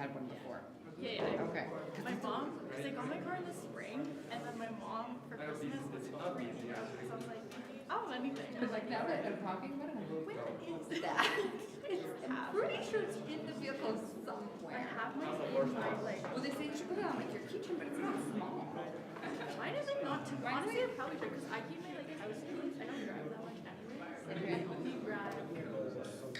had one before. Yeah. Okay. My mom, because I got my car in the spring, and then my mom for Christmas was freaking out because I was like, oh, anything. But like now that I'm talking about it, I'm like, Where is that? I'm pretty sure it's in the vehicle somewhere. I have my in my like. Well, they say you should put it on like your kitchen, but it's not small. Mine is like not too. Honestly, I probably should because I keep my like house keys. I don't drive that much anyways. Like, I only drive to go to the mail.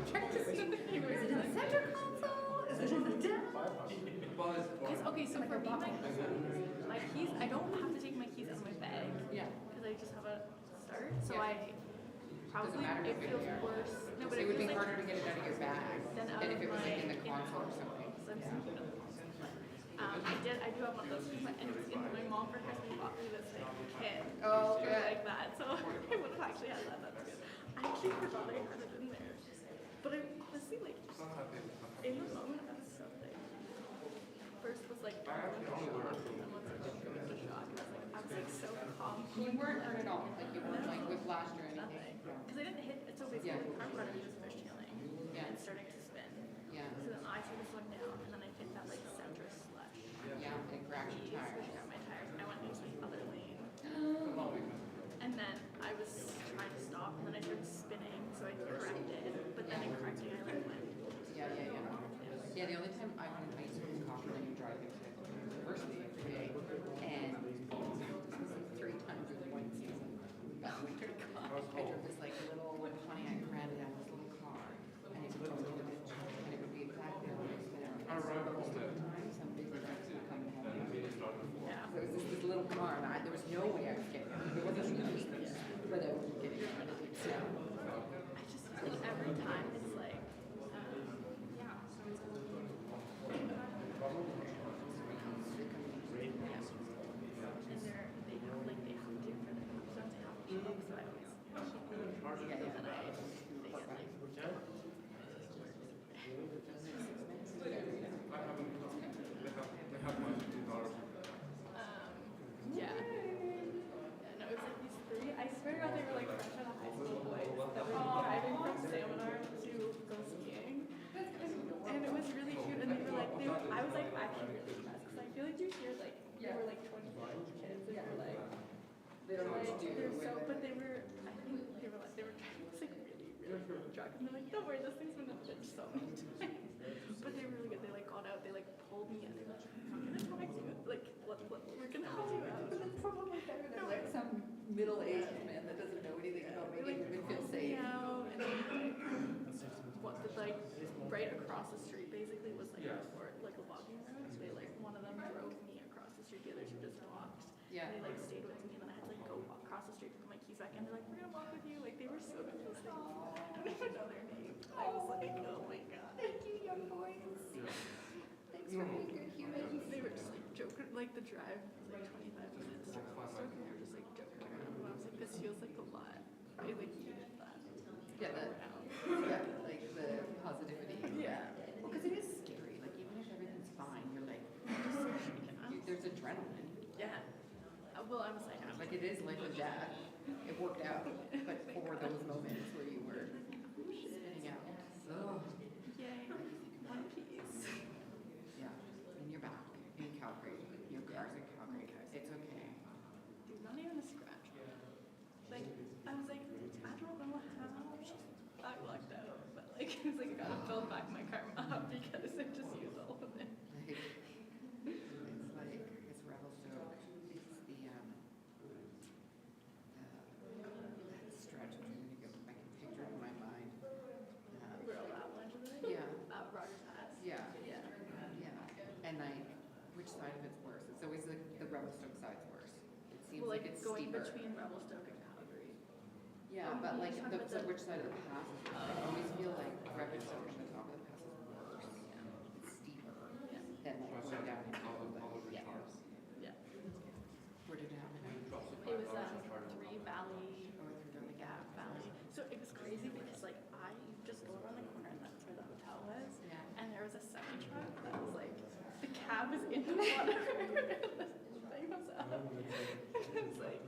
Check to see. Is it in the center console? Is it in the dash? Okay, so for me, my keys, I don't have to take my keys out of my bag. Yeah. Because I just have a start. So Yeah. I probably, matter it if feels you're- worse. No, but It would be feels harder to get it out of your bag than out than of if it was like in the my console or something. So I'm thinking of the console. But, I do have one of those, and it's in my mom for Christmas bought me this like kit. Oh, Or good. like that. So I would have actually had that. That's good. I actually forgot I had it in there. But I honestly like in the moment I was so like first was like shock, and then once I did go into shock, I was like so calm. You weren't hurt at all, like you weren't like whiplashed or anything. Nothing. Because I didn't hit it, so basically the car running was fishtailing and starting to spin. Yeah. So then I sort of slowed down and then I hit that like center slush. Yeah, and cracked your tires. Got my tires. I went into the other lane. And then I was trying to stop and then I started spinning, so I corrected. But then in correcting I like went. Yeah. Yeah, the only time I went to was coffee when you drive into university every day, and this was like 3 times in one season. That winter, I drove this like little Pontiac Grand down this little car, and it would go into the ditch, and it would be exactly where I was there. And so most of the time, some big trucks would come and help me. Yeah. So it was this little car, and there was no way I was getting out. It wasn't easy, but I was getting out. So, I just feel like every time it's like, and they have like they have to for the episodes they have to show up, so I always and then they get like yeah. No, it was like these 3. I swear to God, they were like fresh out of high school boys that were driving from Seminar to go skiing. And it was really cute. And they were like, I was like actually really impressed because I feel like you hear like, they were like 20-year-old kids and you're like, they don't know what to do. they're so, but they were, I think they were driving this like really good truck. And they're like, don't worry, this thing's been in the ditch so many times. But they were really good. They like got out, they like pulled me in. They were like, I'm gonna talk to you. Like, we're gonna help you out. That's probably better than like some middle-aged man that doesn't know anything about making women feel safe. And then like right across the street basically was like a walking road. So they like one of them drove me across the street, the other 2 just walked. Yeah. And they like stayed with me, and then I had to like go walk across the street to put my keys back in. They're like, we're gonna walk with you. Like they were so good. I don't even know their names. I was like, oh my god. Thank you, young boys. Thanks for being good humans. They were just like joking, like the drive was like 25 minutes to Woodstock, and they were just like joking around. And I was like, this feels like a lot. I like needed that. Yeah, like the positivity. Yeah. Well, because it is scary. Like even if everything's fine, you're like, there's adrenaline. Yeah. Well, I was like it is life and death. It worked out, but for those moments where you were spinning out. Oh. yay, one piece. Yeah, and you're back in Calgary. Your car's in Calgary. It's okay. Dude, not even a scratch. Like, I was like, I don't know how I lucked out, but like, it was like I gotta build back my karma because I just used all of it. It's like, it's Revelstoke. It's that stretch. I'm trying to go, I can picture it in my mind. We're all avalanche of it? Yeah. Rogers Pass. Yeah. Yeah. Yeah. And like, which side of it's worse? It's always like the Revelstoke side's worse. It seems Well, like it's going steeper. between Revelstoke and Calgary. Yeah, but like, so which side of the pass is worse? I always feel like Revelstoke on the top of the pass is worse. It's steeper than like going down into the Yeah. Where did it happen? It was 3 Valley, Oh, through the Gap Valley. So it was crazy because like I just go around the corner and that's where the hotel was. Yeah. And there was a semi-truck that was like, the cab was in the water. The thing was up. It's like,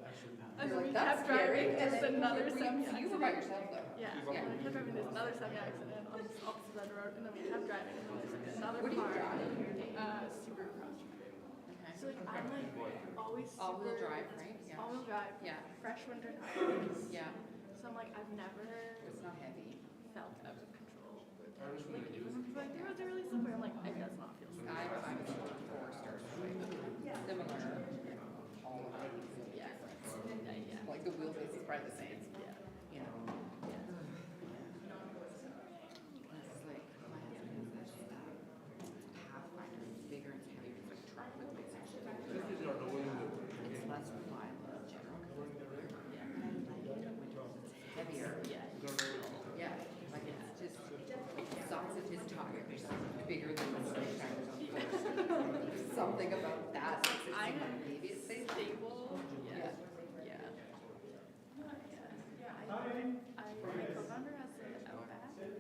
as You're we like, that's kept driving, scary. there's another you semi-truck. were by yourself though. Yeah, when I kept driving, there's another semi-accident on the opposite side of the road, and then we have driving, and then there's like another What do you car. drive? Subaru Crosstrek. Okay. So like I'm like always All-wheel super- drive, right? Yeah. All-wheel drive. Yeah. Fresh winter tires. Yeah. So I'm like I've never It's not heavy. felt out of control. Like even when people are like, the roads are really slippery, I'm like, it does not feel slippery. I was a Forester, similar. All of it. Yeah. Yeah. Like the wheelbase is probably the same. Yeah. You know. It's like my husband has this Pathfinder. It's bigger and it's heavier. It's like a truck with big section. It's less reliable in general because it's bigger. It's heavier. Yeah. Yeah. Like it's just the size of his tires bigger than the same tires on the Forester. Something about that makes it seem like maybe it's safe. Stable. Yeah. Yeah. My co-founder has an Outback, and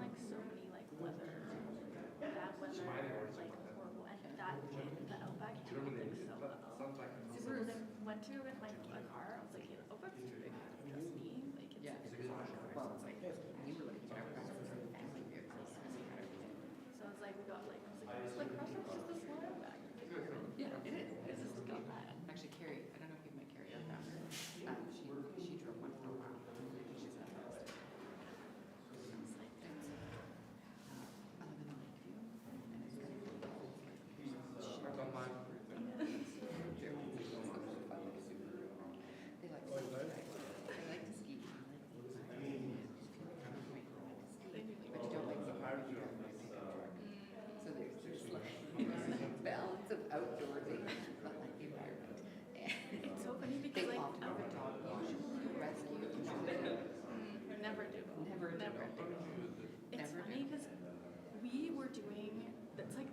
like so many like weather, bad weather, like horrible, and that the Outback handled like so well. So when I went to rent a car, I was like, yeah, the Outback's too big for just me. Like it's Yeah. Well, it's like we were looking at our family vehicles. So I was like, we got like Crosstrek's just a small Outback. Yeah, it is. It's just got that. Actually, Carrie, I don't know if you've met Carrie or not. She drove one for a while. She's fantastic. It's like I live in Lakeview, and it's kind of cool. They like to ski. They like to ski. But you don't like the hard you don't like pickup truck. So there's like balance of outdoorsy, but like the environment. And It's so funny they because like often have a dog wash, rescue, never do. never do. It's Never funny do. because we were doing. That's like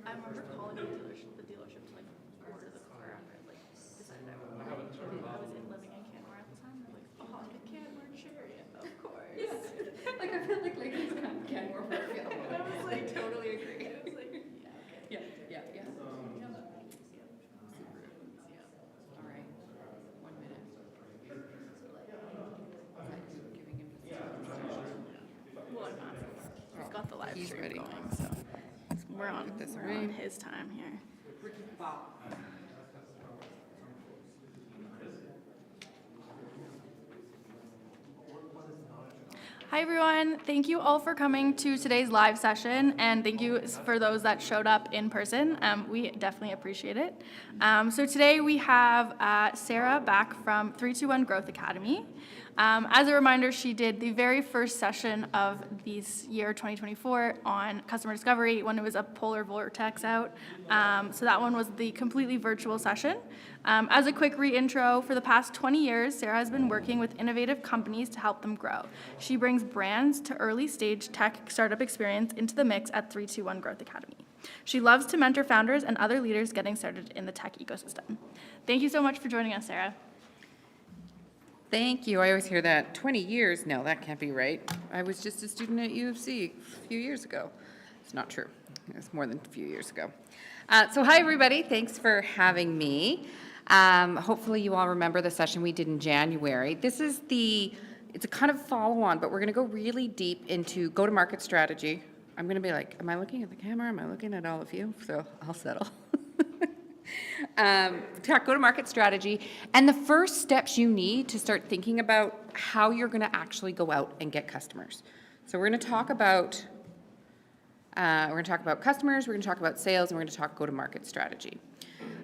I remember calling the dealership to like order the car after I like decided I would. I was living in Canmore at the time. And I'm like, oh, the Canmore Chariot, of course. Yeah. Like I feel like Lakeview kind of can more for a film. I was like, totally agree. I was like, yeah, okay. Yeah. Yeah. Super. All right. 1 minute. Is that you giving him the Well, I'm not. He's got the live He's stream ready. going, so we're on. Get this We're right. on his time here. Bob. Hi everyone, thank you all for coming to today's live session, and thank you for those that showed up in person. We definitely appreciate it. So today we have Sarah back from 321 Growth Academy. As a reminder, she did the very first session of this year 2024 on customer discovery when it was a polar vortex out. So that one was the completely virtual session. As a quick re-intro, for the past 20 years, Sarah has been working with innovative companies to help them grow. She brings brands to early stage tech startup experience into the mix at 321 Growth Academy. She loves to mentor founders and other leaders getting started in the tech ecosystem. Thank you so much for joining us, Sarah. Thank you. I always hear that. 20 years? No, that can't be right. I was just a student at U of C a few years ago. It's not true. It was more than a few years ago. So hi, everybody. Thanks for having me. Hopefully you all remember the session we did in January. It's a kind of follow-on, but we're going to go really deep into go-to-market strategy. I'm going to be like, am I looking at the camera? Am I looking at all of you? So I'll settle. Talk go-to-market strategy and the first steps you need to start thinking about how you're going to actually go out and get customers. So we're going to talk about customers, we're going to talk about sales, and we're going to talk go-to-market strategy.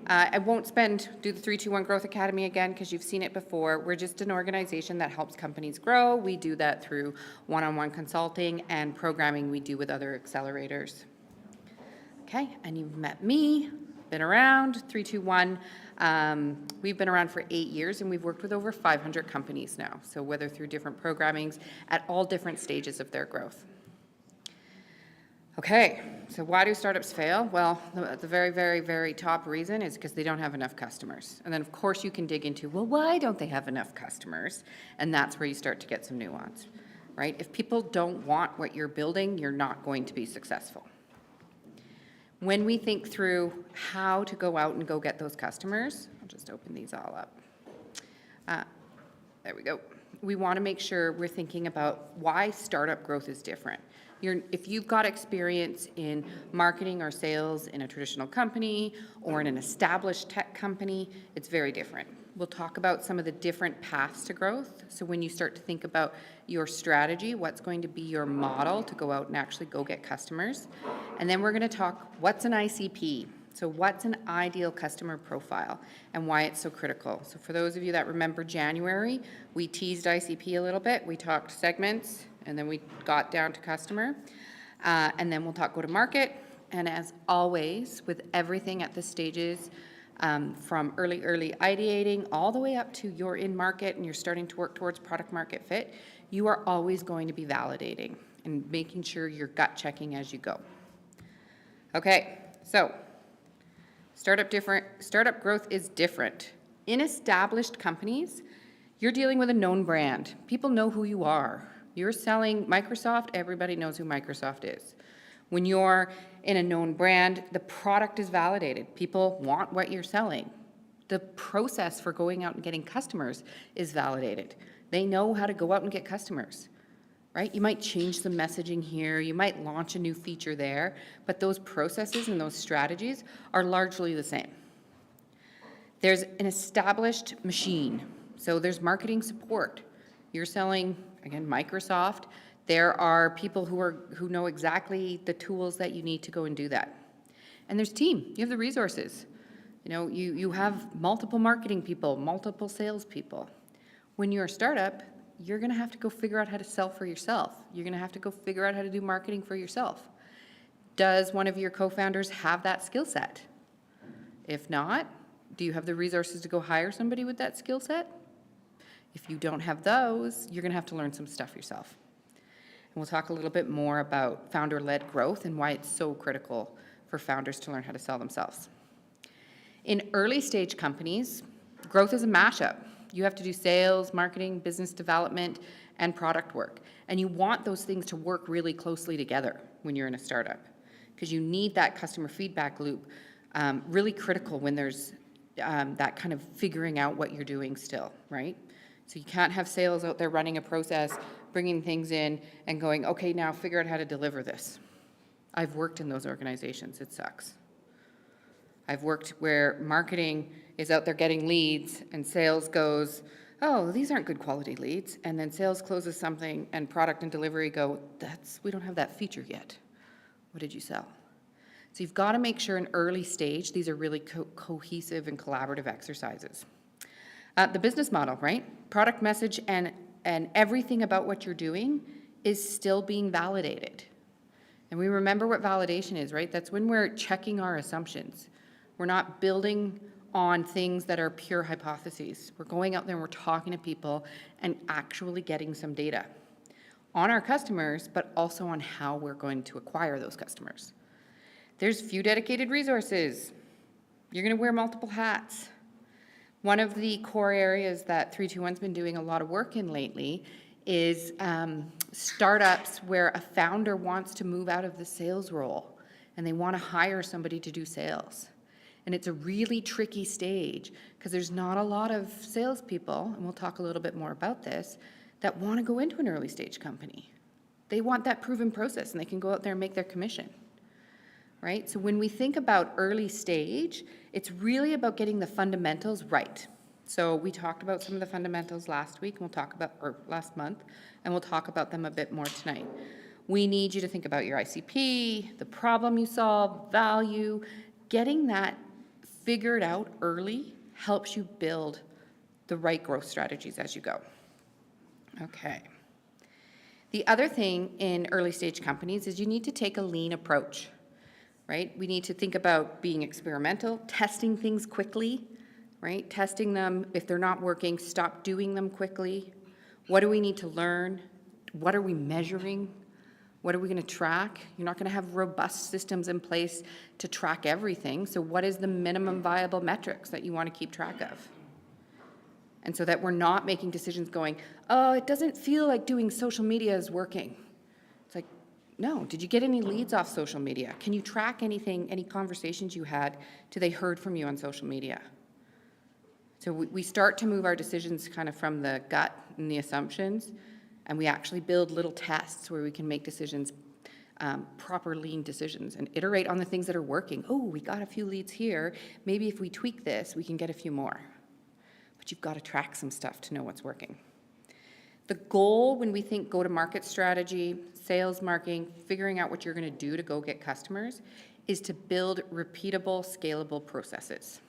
I won't do the 321 Growth Academy again because you've seen it before. We're just an organization that helps companies grow. We do that through one-on-one consulting and programming we do with other accelerators. Okay, and you've met me. Been around, 321. We've been around for 8 years and we've worked with over 500 companies now. So whether through different programmings at all different stages of their growth. Okay, so why do startups fail? Well, the very, very, very top reason is because they don't have enough customers. And then of course you can dig into, well, why don't they have enough customers? And that's where you start to get some nuance, right? If people don't want what you're building, you're not going to be successful. When we think through how to go out and go get those customers, I'll just open these all up. There we go. we want to make sure we're thinking about why startup growth is different. If you've got experience in marketing or sales in a traditional company or in an established tech company, it's very different. We'll talk about some of the different paths to growth. So when you start to think about your strategy, what's going to be your model to go out and actually go get customers. And then we're going to talk what's an ICP. So what's an ideal customer profile and why it's so critical. So for those of you that remember January, we teased ICP a little bit. We talked segments and then we got down to customer. And then we'll talk go-to-market. And as always, with everything at the stages, from early ideating all the way up to you're in market and you're starting to work towards product market fit, you are always going to be validating and making sure you're gut checking as you go. Okay, so startup growth is different. In established companies, you're dealing with a known brand. People know who you are. You're selling Microsoft, everybody knows who Microsoft is. When you're in a known brand, the product is validated. People want what you're selling. The process for going out and getting customers is validated. They know how to go out and get customers, right? You might change some messaging here, you might launch a new feature there, but those processes and those strategies are largely the same. There's an established machine. So there's marketing support. You're selling, again, Microsoft. There are people who know exactly the tools that you need to go and do that. And there's team. You have the resources. You know, you have multiple marketing people, multiple sales people. When you're a startup, you're going to have to go figure out how to sell for yourself. You're going to have to go figure out how to do marketing for yourself. Does one of your co-founders have that skill set? If not, do you have the resources to go hire somebody with that skill set? If you don't have those, you're going to have to learn some stuff yourself. And we'll talk a little bit more about founder-led growth and why it's so critical for founders to learn how to sell themselves. In early-stage companies, growth is a mashup. You have to do sales, marketing, business development, and product work. And you want those things to work really closely together when you're in a startup, because you need that customer feedback loop, really critical when there's that kind of figuring out what you're doing still, right? So you can't have sales out there running a process, bringing things in and going, okay, now figure out how to deliver this. I've worked in those organizations. It sucks. I've worked where marketing is out there getting leads and sales goes, oh, these aren't good quality leads. And then sales closes something and product and delivery go, we don't have that feature yet. What did you sell? So you've got to make sure in early stage, these are really cohesive and collaborative exercises. The business model, right? Product message and everything about what you're doing is still being validated. And we remember what validation is, right? That's when we're checking our assumptions. We're not building on things that are pure hypotheses. We're going out there and we're talking to people and actually getting some data on our customers, but also on how we're going to acquire those customers. There's few dedicated resources. You're going to wear multiple hats. One of the core areas that 321's been doing a lot of work in lately is startups where a founder wants to move out of the sales role and they want to hire somebody to do sales. And it's a really tricky stage because there's not a lot of salespeople, and we'll talk a little bit more about this, that want to go into an early stage company. They want that proven process and they can go out there and make their commission. Right? So when we think about early stage, it's really about getting the fundamentals right. So we talked about some of the fundamentals last week, and we'll talk about, or last month, and we'll talk about them a bit more tonight. We need you to think about your ICP, the problem you solve, value. Getting that figured out early helps you build the right growth strategies as you go. Okay. The other thing in early stage companies is you need to take a lean approach. Right? We need to think about being experimental, testing things quickly, right? Testing them. If they're not working, stop doing them quickly. What do we need to learn? What are we measuring? What are we going to track? You're not going to have robust systems in place to track everything. So what is the minimum viable metrics that you want to keep track of? And so that we're not making decisions going, oh, it doesn't feel like doing social media is working. It's like, no, did you get any leads off social media? Can you track anything, any conversations you had? Do they heard from you on social media? So we start to move our decisions kind of from the gut and the assumptions, and we actually build little tests where we can make decisions, proper lean decisions, and iterate on the things that are working. Oh, we got a few leads here. Maybe if we tweak this, we can get a few more. But you've got to track some stuff to know what's working. The goal when we think go-to-market strategy, sales marketing, figuring out what you're going to do to go get customers, is to build repeatable, scalable processes.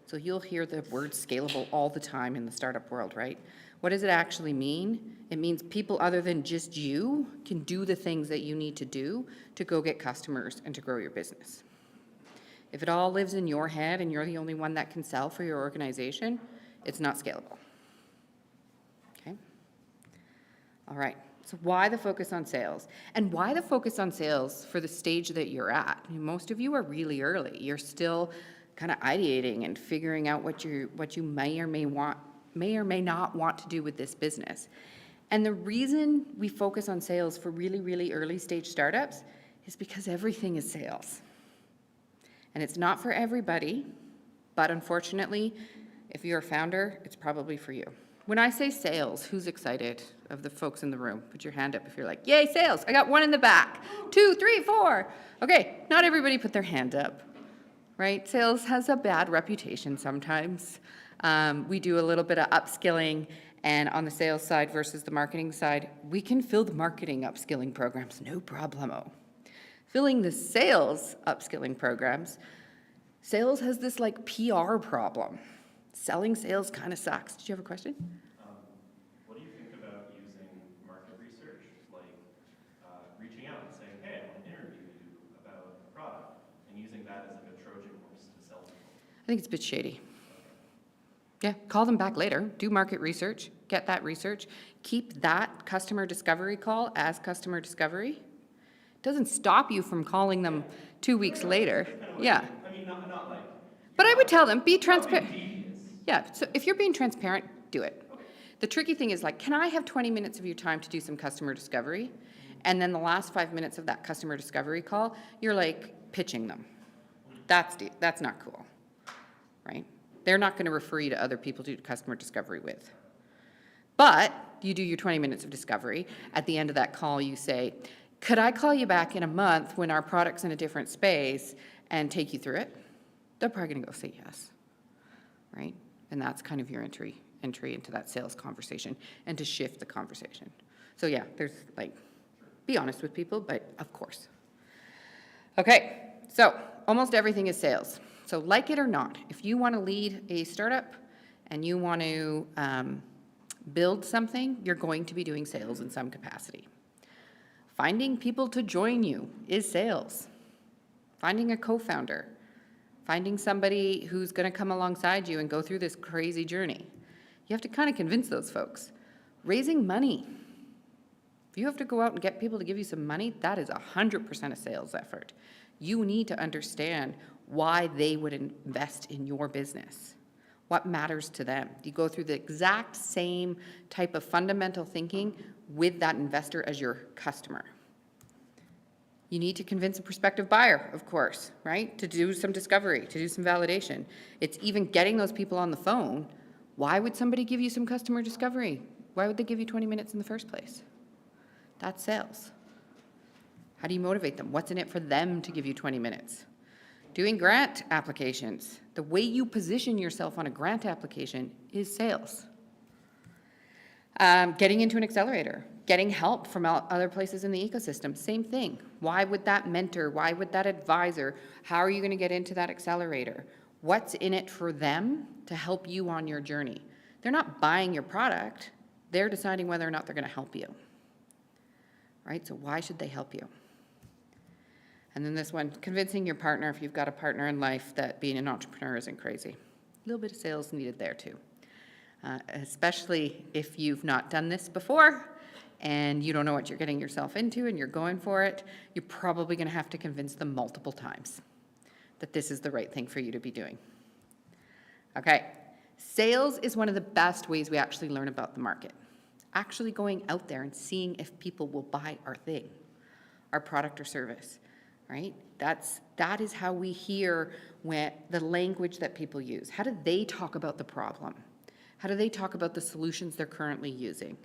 So you'll hear the word scalable all the time in the startup world, right? What does it actually mean? It means people other than just you can do the things that you need to do to go get customers and to grow your business. If it all lives in your head and you're the only one that can sell for your organization, it's not scalable. Okay? All right. So why the focus on sales? And why the focus on sales for the stage that you're at? I mean, most of you are really early. You're still kind of ideating and figuring out what you may or may not want to do with this business. And the reason we focus on sales for really, really early stage startups is because everything is sales. And it's not for everybody, but unfortunately, if you're a founder, it's probably for you. When I say sales, who's excited of the folks in the room? Put your hand up if you're like, yay, sales. I got one in the back. 2, 3, 4. Okay, not everybody put their hand up. Right? Sales has a bad reputation sometimes. We do a little bit of upskilling, and on the sales side versus the marketing side, we can fill the marketing upskilling programs, no problemo. Filling the sales upskilling programs, sales has this like PR problem. Selling sales kind of sucks. Did you have a question? What do you think about using market research, like reaching out and saying, hey, I want to interview you about a product, and using that as like a Trojan horse to sell people? I think it's a bit shady. Yeah, call them back later, do market research, get that research, keep that customer discovery call as customer discovery. It doesn't stop you from calling them 2 weeks later. Yeah. I mean, not like. But I would tell them, be transparent. Devious. Yeah, so if you're being transparent, do it. Okay. The tricky thing is like, can I have 20 minutes of your time to do some customer discovery? And then the last 5 minutes of that customer discovery call, you're like pitching them. That's not cool, right? They're not going to refer you to other people to do customer discovery with. But you do your 20 minutes of discovery. At the end of that call, you say, could I call you back in a month when our product's in a different space and take you through it? They're probably going to go say yes, right? And that's kind of your entry into that sales conversation and to shift the conversation. So yeah, there's like, be honest with people, but of course. Okay, so almost everything is sales. So like it or not, if you want to lead a startup and you want to build something, you're going to be doing sales in some capacity. Finding people to join you is sales. Finding a co-founder, finding somebody who's going to come alongside you and go through this crazy journey. You have to kind of convince those folks. Raising money. If you have to go out and get people to give you some money, that is 100% a sales effort. You need to understand why they would invest in your business. What matters to them? You go through the exact same type of fundamental thinking with that investor as your customer. You need to convince a prospective buyer, of course, right? To do some discovery, to do some validation. It's even getting those people on the phone. Why would somebody give you some customer discovery? Why would they give you 20 minutes in the first place? That's sales. How do you motivate them? What's in it for them to give you 20 minutes? Doing grant applications. The way you position yourself on a grant application is sales. Getting into an accelerator, getting help from other places in the ecosystem, same thing. Why would that mentor, why would that advisor, how are you going to get into that accelerator? What's in it for them to help you on your journey? They're not buying your product, they're deciding whether or not they're going to help you. Right? So why should they help you? And then this one, convincing your partner, if you've got a partner in life, that being an entrepreneur isn't crazy. A little bit of sales needed there too. Especially if you've not done this before and you don't know what you're getting yourself into and you're going for it, you're probably going to have to convince them multiple times that this is the right thing for you to be doing. Okay, sales is one of the best ways we actually learn about the market. Actually going out there and seeing if people will buy our thing, our product or service. right? That is how we hear when the language that people use. How do they talk about the problem? How do they talk about the solutions they're currently using?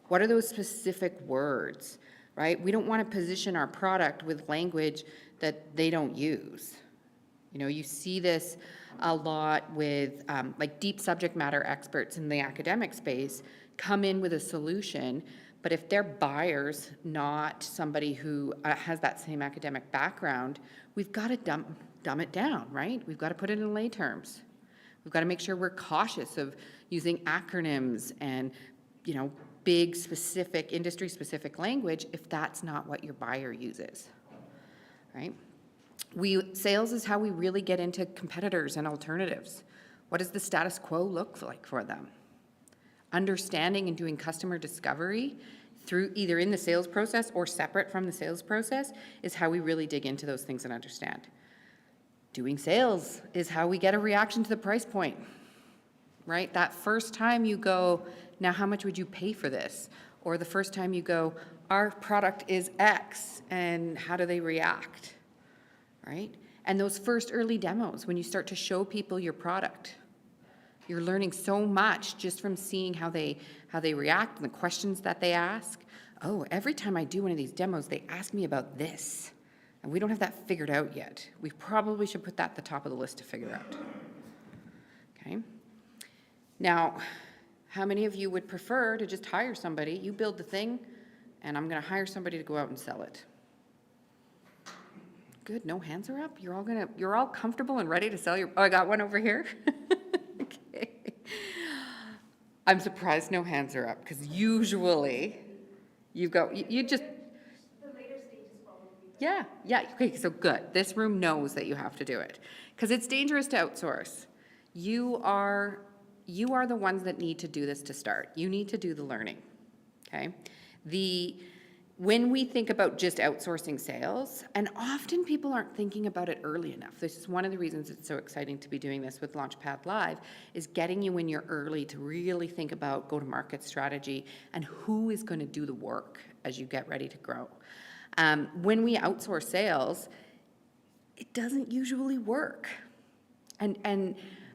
What are those specific words, right? We don't want to position our product with language that they don't use. You know, you see this a lot with like deep subject matter experts in the academic space come in with a solution, but if they're buyers, not somebody who has that same academic background, we've got to dumb it down, right? We've got to put it in lay terms. We've got to make sure we're cautious of using acronyms and, you know, big specific, industry specific language if that's not what your buyer uses, right? Sales is how we really get into competitors and alternatives. What does the status quo look like for them? Understanding and doing customer discovery through either in the sales process or separate from the sales process is how we really dig into those things and understand. Doing sales is how we get a reaction to the price point, right? That first time you go, now how much would you pay for this? Or the first time you go, our product is X, and how do they react, right? And those first early demos, when you start to show people your product, you're learning so much just from seeing how they react and the questions that they ask. Oh, every time I do one of these demos, they ask me about this. And we don't have that figured out yet. We probably should put that at the top of the list to figure out. Okay. Now, how many of you would prefer to just hire somebody, you build the thing, and I'm going to hire somebody to go out and sell it? Good, no hands are up? You're all comfortable and ready to sell your, oh, I got one over here. Okay. I'm surprised no hands are up, because usually you just, The later stages probably. yeah, okay, so good. This room knows that you have to do it, because it's dangerous to outsource. You are the ones that need to do this to start. You need to do the learning, okay? When we think about just outsourcing sales, and often people aren't thinking about it early enough. This is one of the reasons it's so exciting to be doing this with Launchpad Live, is getting you in your early to really think about go-to-market strategy and who is going to do the work as you get ready to grow. When we outsource sales, it doesn't usually work. And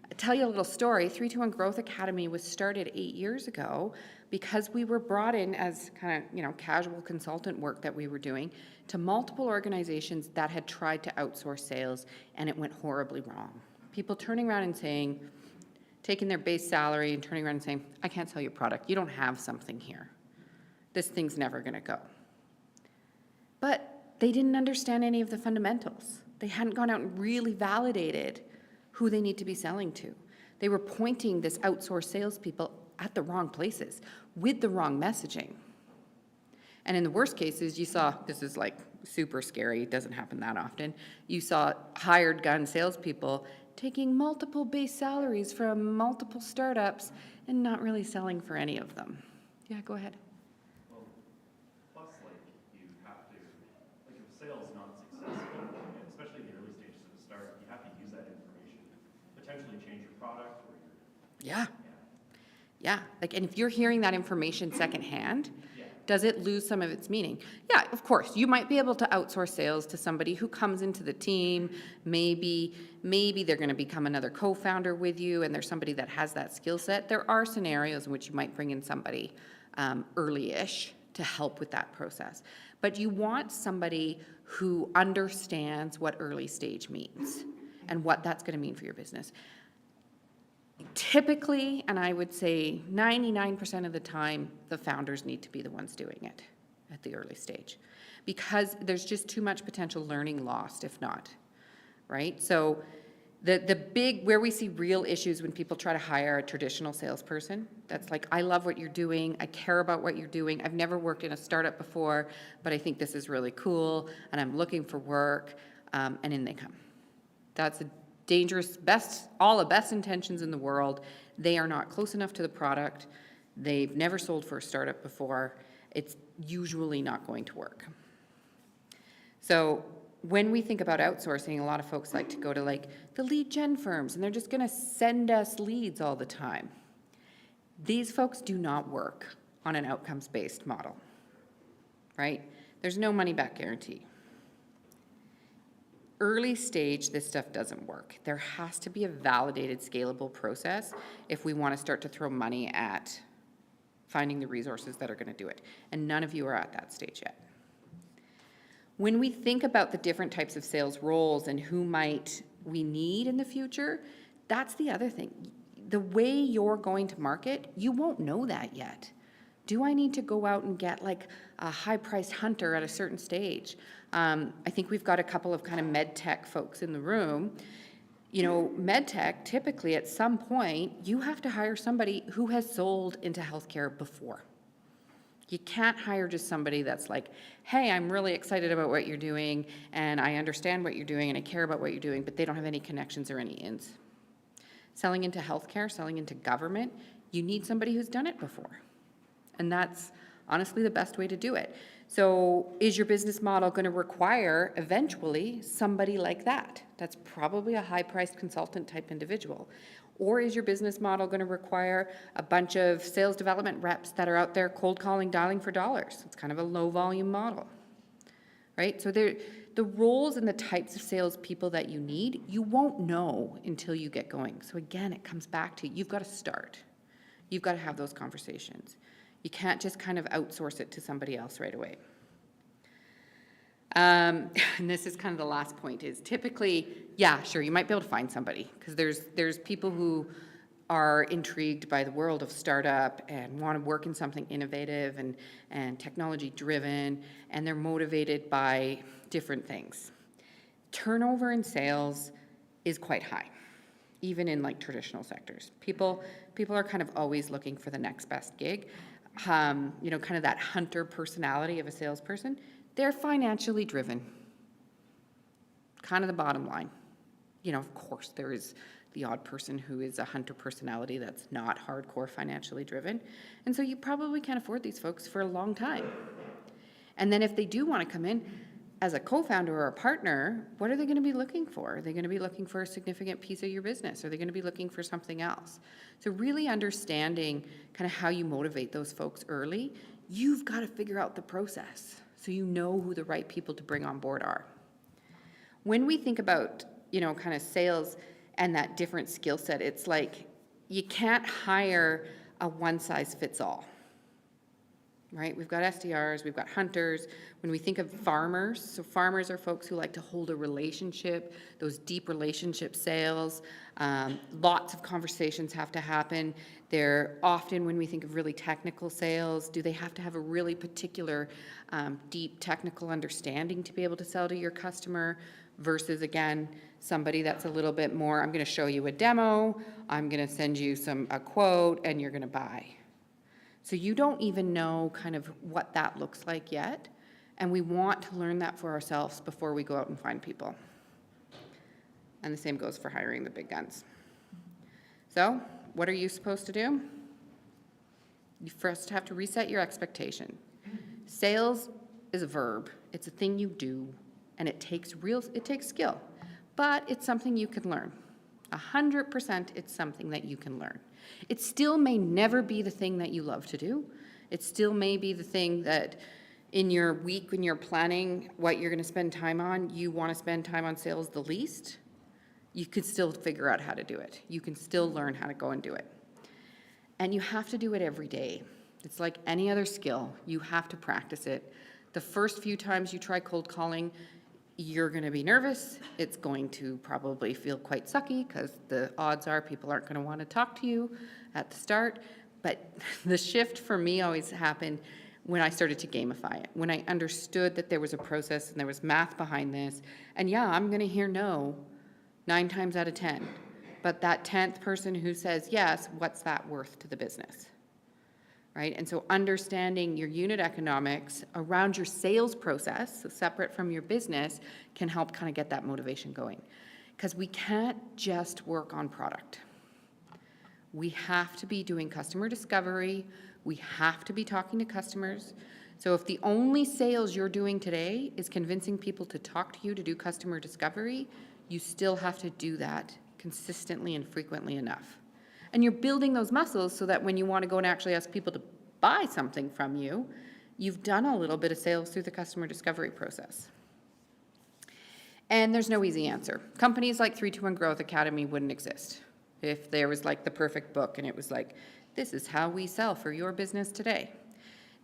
I'll tell you a little story. 321 Growth Academy was started 8 years ago because we were brought in as kind of, you know, casual consultant work that we were doing to multiple organizations that had tried to outsource sales, and it went horribly wrong. People turning around and saying, taking their base salary and turning around and saying, I can't sell your product. You don't have something here. This thing's never going to go. But they didn't understand any of the fundamentals. They hadn't gone out and really validated who they need to be selling to. They were pointing this outsourced salespeople at the wrong places with the wrong messaging. And in the worst cases, you saw, this is like super scary, it doesn't happen that often, you saw hired gun salespeople taking multiple base salaries from multiple startups and not really selling for any of them. Yeah, go ahead. Well, plus, like, you have to, like, if a sale's not successful, especially in the early stages of a startup, you have to use that information, potentially change your product or your... Yeah, like, and if you're hearing that information secondhand, does it lose some of its meaning? Yeah, of course. You might be able to outsource sales to somebody who comes into the team. Maybe they're going to become another co-founder with you, and there's somebody that has that skill set. There are scenarios in which you might bring in somebody early-ish to help with that process. But you want somebody who understands what early stage means and what that's going to mean for your business. Typically, and I would say 99% of the time, the founders need to be the ones doing it at the early stage, because there's just too much potential learning lost if not, right? So the big, where we see real issues when people try to hire a traditional salesperson, that's like, I love what you're doing, I care about what you're doing, I've never worked in a startup before, but I think this is really cool, and I'm looking for work, and in they come. That's a dangerous, all the best intentions in the world. They are not close enough to the product. They've never sold for a startup before. It's usually not going to work. So when we think about outsourcing, a lot of folks like to go to like the lead gen firms, and they're just going to send us leads all the time. These folks do not work on an outcomes-based model, right? There's no money-back guarantee. Early stage, this stuff doesn't work. There has to be a validated, scalable process if we want to start to throw money at finding the resources that are going to do it. And none of you are at that stage yet. When we think about the different types of sales roles and who might we need in the future, that's the other thing. The way you're going to market, you won't know that yet. Do I need to go out and get like a high-priced hunter at a certain stage? I think we've got a couple of kind of med tech folks in the room. You know, med tech, typically at some point, you have to hire somebody who has sold into healthcare before. You can't hire just somebody that's like, hey, I'm really excited about what you're doing, and I understand what you're doing, and I care about what you're doing, but they don't have any connections or any ins. Selling into healthcare, selling into government, you need somebody who's done it before. And that's honestly the best way to do it. So is your business model going to require eventually somebody like that? That's probably a high-priced consultant type individual. Or is your business model going to require a bunch of sales development reps that are out there cold calling, dialing for dollars? It's kind of a low volume model, right? So the roles and the types of salespeople that you need, you won't know until you get going. So again, it comes back to you've got to start. You've got to have those conversations. You can't just kind of outsource it to somebody else right away. And this is kind of the last point is typically, yeah, sure, you might be able to find somebody because there's people who are intrigued by the world of startup and want to work in something innovative and technology driven, and they're motivated by different things. Turnover in sales is quite high, even in like traditional sectors. People are kind of always looking for the next best gig. You know, kind of that hunter personality of a salesperson, they're financially driven. Kind of the bottom line. You know, of course, there is the odd person who is a hunter personality that's not hardcore financially driven. And so you probably can't afford these folks for a long time. And then if they do want to come in as a co-founder or a partner, what are they going to be looking for? Are they going to be looking for a significant piece of your business? Are they going to be looking for something else? So really understanding kind of how you motivate those folks early, you've got to figure out the process so you know who the right people to bring on board are. When we think about, you know, kind of sales and that different skill set, it's like you can't hire a one-size-fits-all. Right? We've got SDRs, we've got hunters. When we think of farmers, so farmers are folks who like to hold a relationship, those deep relationship sales. Lots of conversations have to happen. They're often, when we think of really technical sales, do they have to have a really particular deep technical understanding to be able to sell to your customer versus, again, somebody that's a little bit more, I'm going to show you a demo, I'm going to send you a quote, and you're going to buy. So you don't even know kind of what that looks like yet, and we want to learn that for ourselves before we go out and find people. And the same goes for hiring the big guns. So what are you supposed to do? You first have to reset your expectation. Sales is a verb. It's a thing you do, and it takes skill, but it's something you can learn. 100% it's something that you can learn. It still may never be the thing that you love to do. It still may be the thing that in your week when you're planning what you're going to spend time on, you want to spend time on sales the least. You could still figure out how to do it. You can still learn how to go and do it. And you have to do it every day. It's like any other skill. You have to practice it. The first few times you try cold calling, you're going to be nervous. It's going to probably feel quite sucky because the odds are people aren't going to want to talk to you at the start. But the shift for me always happened when I started to gamify it, when I understood that there was a process and there was math behind this. And yeah, I'm going to hear no 9 times out of 10. But that 10th person who says yes, what's that worth to the business? Right? And so understanding your unit economics around your sales process, so separate from your business, can help kind of get that motivation going. Because we can't just work on product. We have to be doing customer discovery. We have to be talking to customers. So if the only sales you're doing today is convincing people to talk to you to do customer discovery, you still have to do that consistently and frequently enough. And you're building those muscles so that when you want to go and actually ask people to buy something from you, you've done a little bit of sales through the customer discovery process. And there's no easy answer. Companies like 321 Growth Academy wouldn't exist if there was like the perfect book and it was like, this is how we sell for your business today.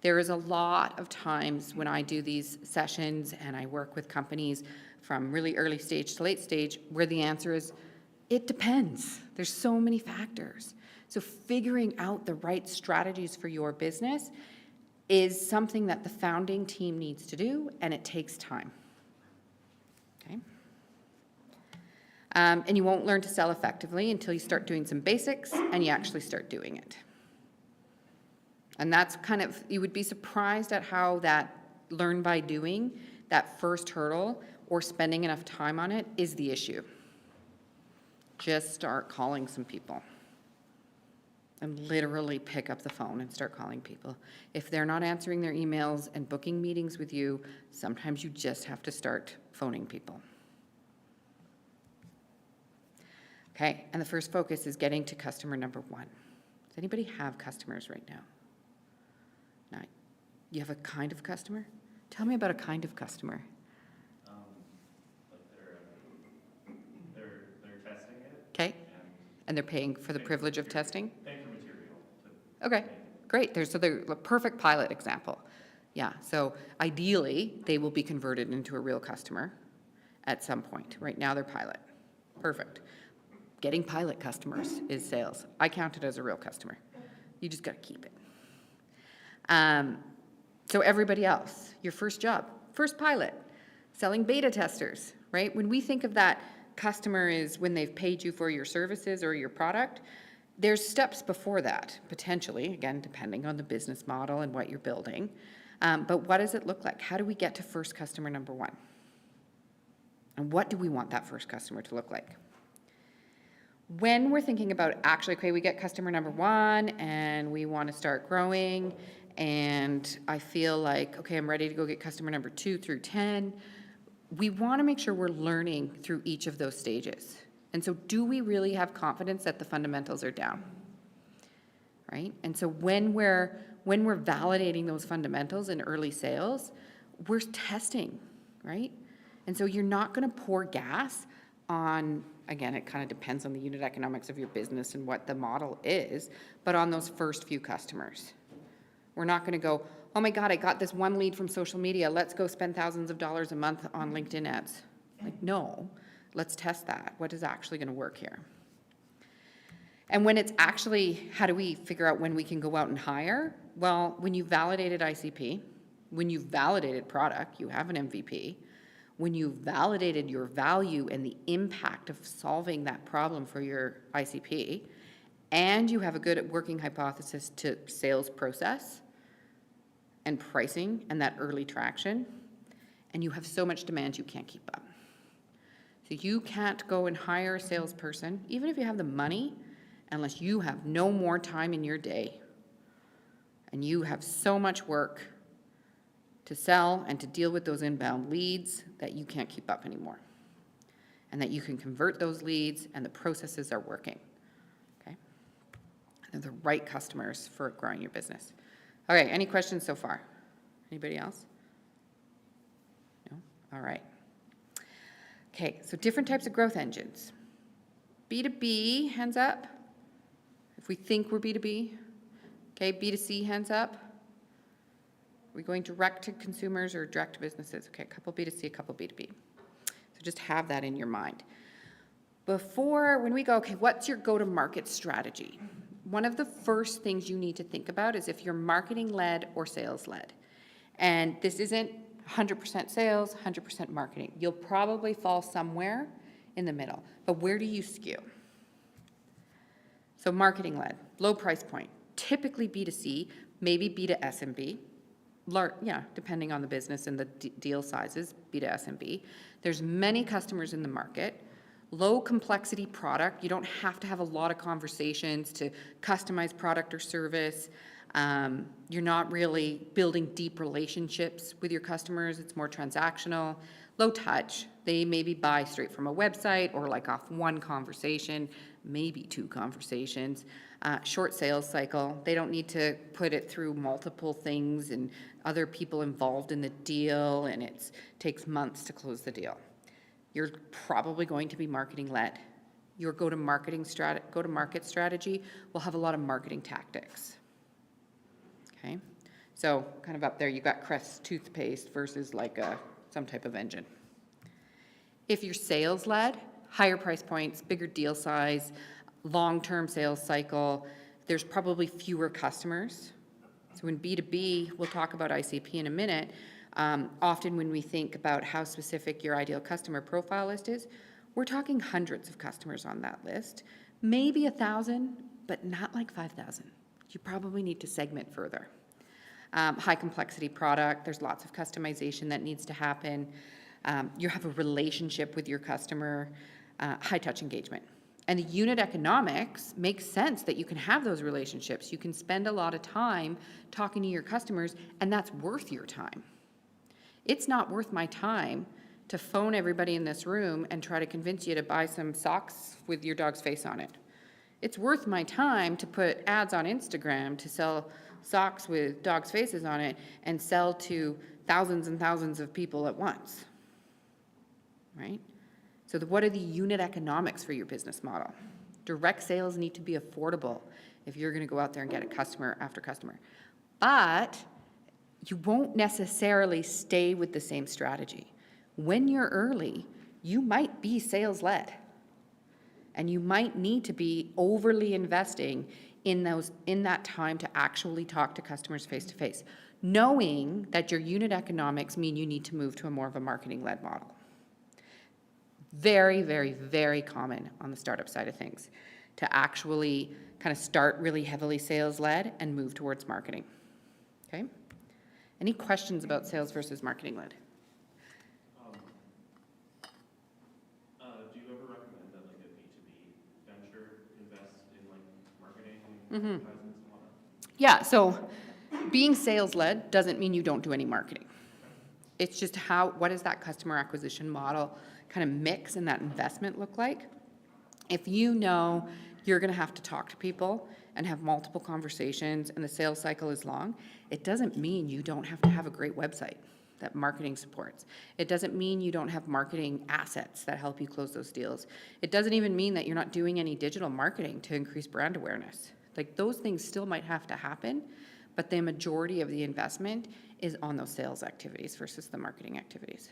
There is a lot of times when I do these sessions and I work with companies from really early stage to late stage where the answer is, it depends. There's so many factors. So figuring out the right strategies for your business is something that the founding team needs to do, and it takes time. Okay? And you won't learn to sell effectively until you start doing some basics and you actually start doing it. And that's kind of, you would be surprised at how that learn by doing, that first hurdle, or spending enough time on it is the issue. Just start calling some people. And literally pick up the phone and start calling people. If they're not answering their emails and booking meetings with you, sometimes you just have to start phoning people. Okay, and the first focus is getting to customer number 1. Does anybody have customers right now? No. You have a kind of customer? Tell me about a kind of customer. Like they're testing it. Okay, and they're paying for the privilege of testing? Paying for material. Okay, great. So they're a perfect pilot example. Yeah, so ideally, they will be converted into a real customer at some point. Right now, they're pilot. Perfect. Getting pilot customers is sales. I count it as a real customer. You just got to keep it. So everybody else, your first job, first pilot, selling beta testers, right? When we think of that customer is when they've paid you for your services or your product, there's steps before that, potentially, again, depending on the business model and what you're building. But what does it look like? How do we get to first customer number 1? And what do we want that first customer to look like? When we're thinking about actually, okay, we get customer number 1 and we want to start growing and I feel like, okay, I'm ready to go get customer number 2 through 10, we want to make sure we're learning through each of those stages. And so do we really have confidence that the fundamentals are down? Right? And so when we're validating those fundamentals in early sales, we're testing, right? And so you're not going to pour gas on, again, it kind of depends on the unit economics of your business and what the model is, but on those first few customers. We're not going to go, oh my God, I got this one lead from social media. Let's go spend thousands of dollars a month on LinkedIn ads. Like, no, let's test that. What is actually going to work here? And when it's actually, how do we figure out when we can go out and hire? Well, when you validated ICP, when you validated product, you have an MVP. When you validated your value and the impact of solving that problem for your ICP, and you have a good working hypothesis to sales process and pricing and that early traction, and you have so much demand you can't keep up. So you can't go and hire a salesperson, even if you have the money, unless you have no more time in your day and you have so much work to sell and to deal with those inbound leads that you can't keep up anymore, and that you can convert those leads and the processes are working. Okay? And they're the right customers for growing your business. Okay, any questions so far? Anybody else? No? All right. Okay, so different types of growth engines. B2B, hands up. If we think we're B2B. Okay, B2C, hands up. Are we going direct to consumers or direct to businesses? Okay, a couple B2C, a couple B2B. So just have that in your mind. When we go, okay, what's your go-to-market strategy? One of the first things you need to think about is if you're marketing-led or sales-led. And this isn't 100% sales, 100% marketing. You'll probably fall somewhere in the middle. But where do you skew? So marketing-led, low price point, typically B2C, maybe B to SMB. Depending on the business and the deal sizes, B to SMB. There's many customers in the market. Low complexity product. You don't have to have a lot of conversations to customize product or service. You're not really building deep relationships with your customers. It's more transactional. Low touch. They maybe buy straight from a website or like off one conversation, maybe 2 conversations. Short sales cycle. They don't need to put it through multiple things and other people involved in the deal, and it takes months to close the deal. you're probably going to be marketing led. Your go-to-market strategy will have a lot of marketing tactics. Okay, so kind of up there, you got Crest toothpaste versus like some type of engine. If you're sales led, higher price points, bigger deal size, long-term sales cycle, there's probably fewer customers. So in B2B, we'll talk about ICP in a minute. Often when we think about how specific your ideal customer profile list is, we're talking hundreds of customers on that list, maybe 1,000, but not like 5,000. You probably need to segment further. High complexity product, there's lots of customization that needs to happen. You have a relationship with your customer, high touch engagement. And the unit economics makes sense that you can have those relationships. You can spend a lot of time talking to your customers, and that's worth your time. It's not worth my time to phone everybody in this room and try to convince you to buy some socks with your dog's face on it. It's worth my time to put ads on Instagram to sell socks with dogs' faces on it and sell to thousands and thousands of people at once, right? So what are the unit economics for your business model? Direct sales need to be affordable if you're going to go out there and get a customer after customer. But you won't necessarily stay with the same strategy. When you're early, you might be sales-led, and you might need to be overly investing in that time to actually talk to customers face-to-face, knowing that your unit economics mean you need to move to a more of a marketing-led model. Very, very, very common on the startup side of things to actually kind of start really heavily sales-led and move towards marketing. Okay? Any questions about sales versus marketing-led? Do you ever recommend that like a B2B venture invest in like marketing and advertisements and all that? Yeah, so being sales-led doesn't mean you don't do any marketing. It's just what does that customer acquisition model kind of mix and that investment look like? If you know you're going to have to talk to people and have multiple conversations and the sales cycle is long, it doesn't mean you don't have to have a great website that marketing supports. It doesn't mean you don't have marketing assets that help you close those deals. It doesn't even mean that you're not doing any digital marketing to increase brand awareness. Like those things still might have to happen, but the majority of the investment is on those sales activities versus the marketing activities.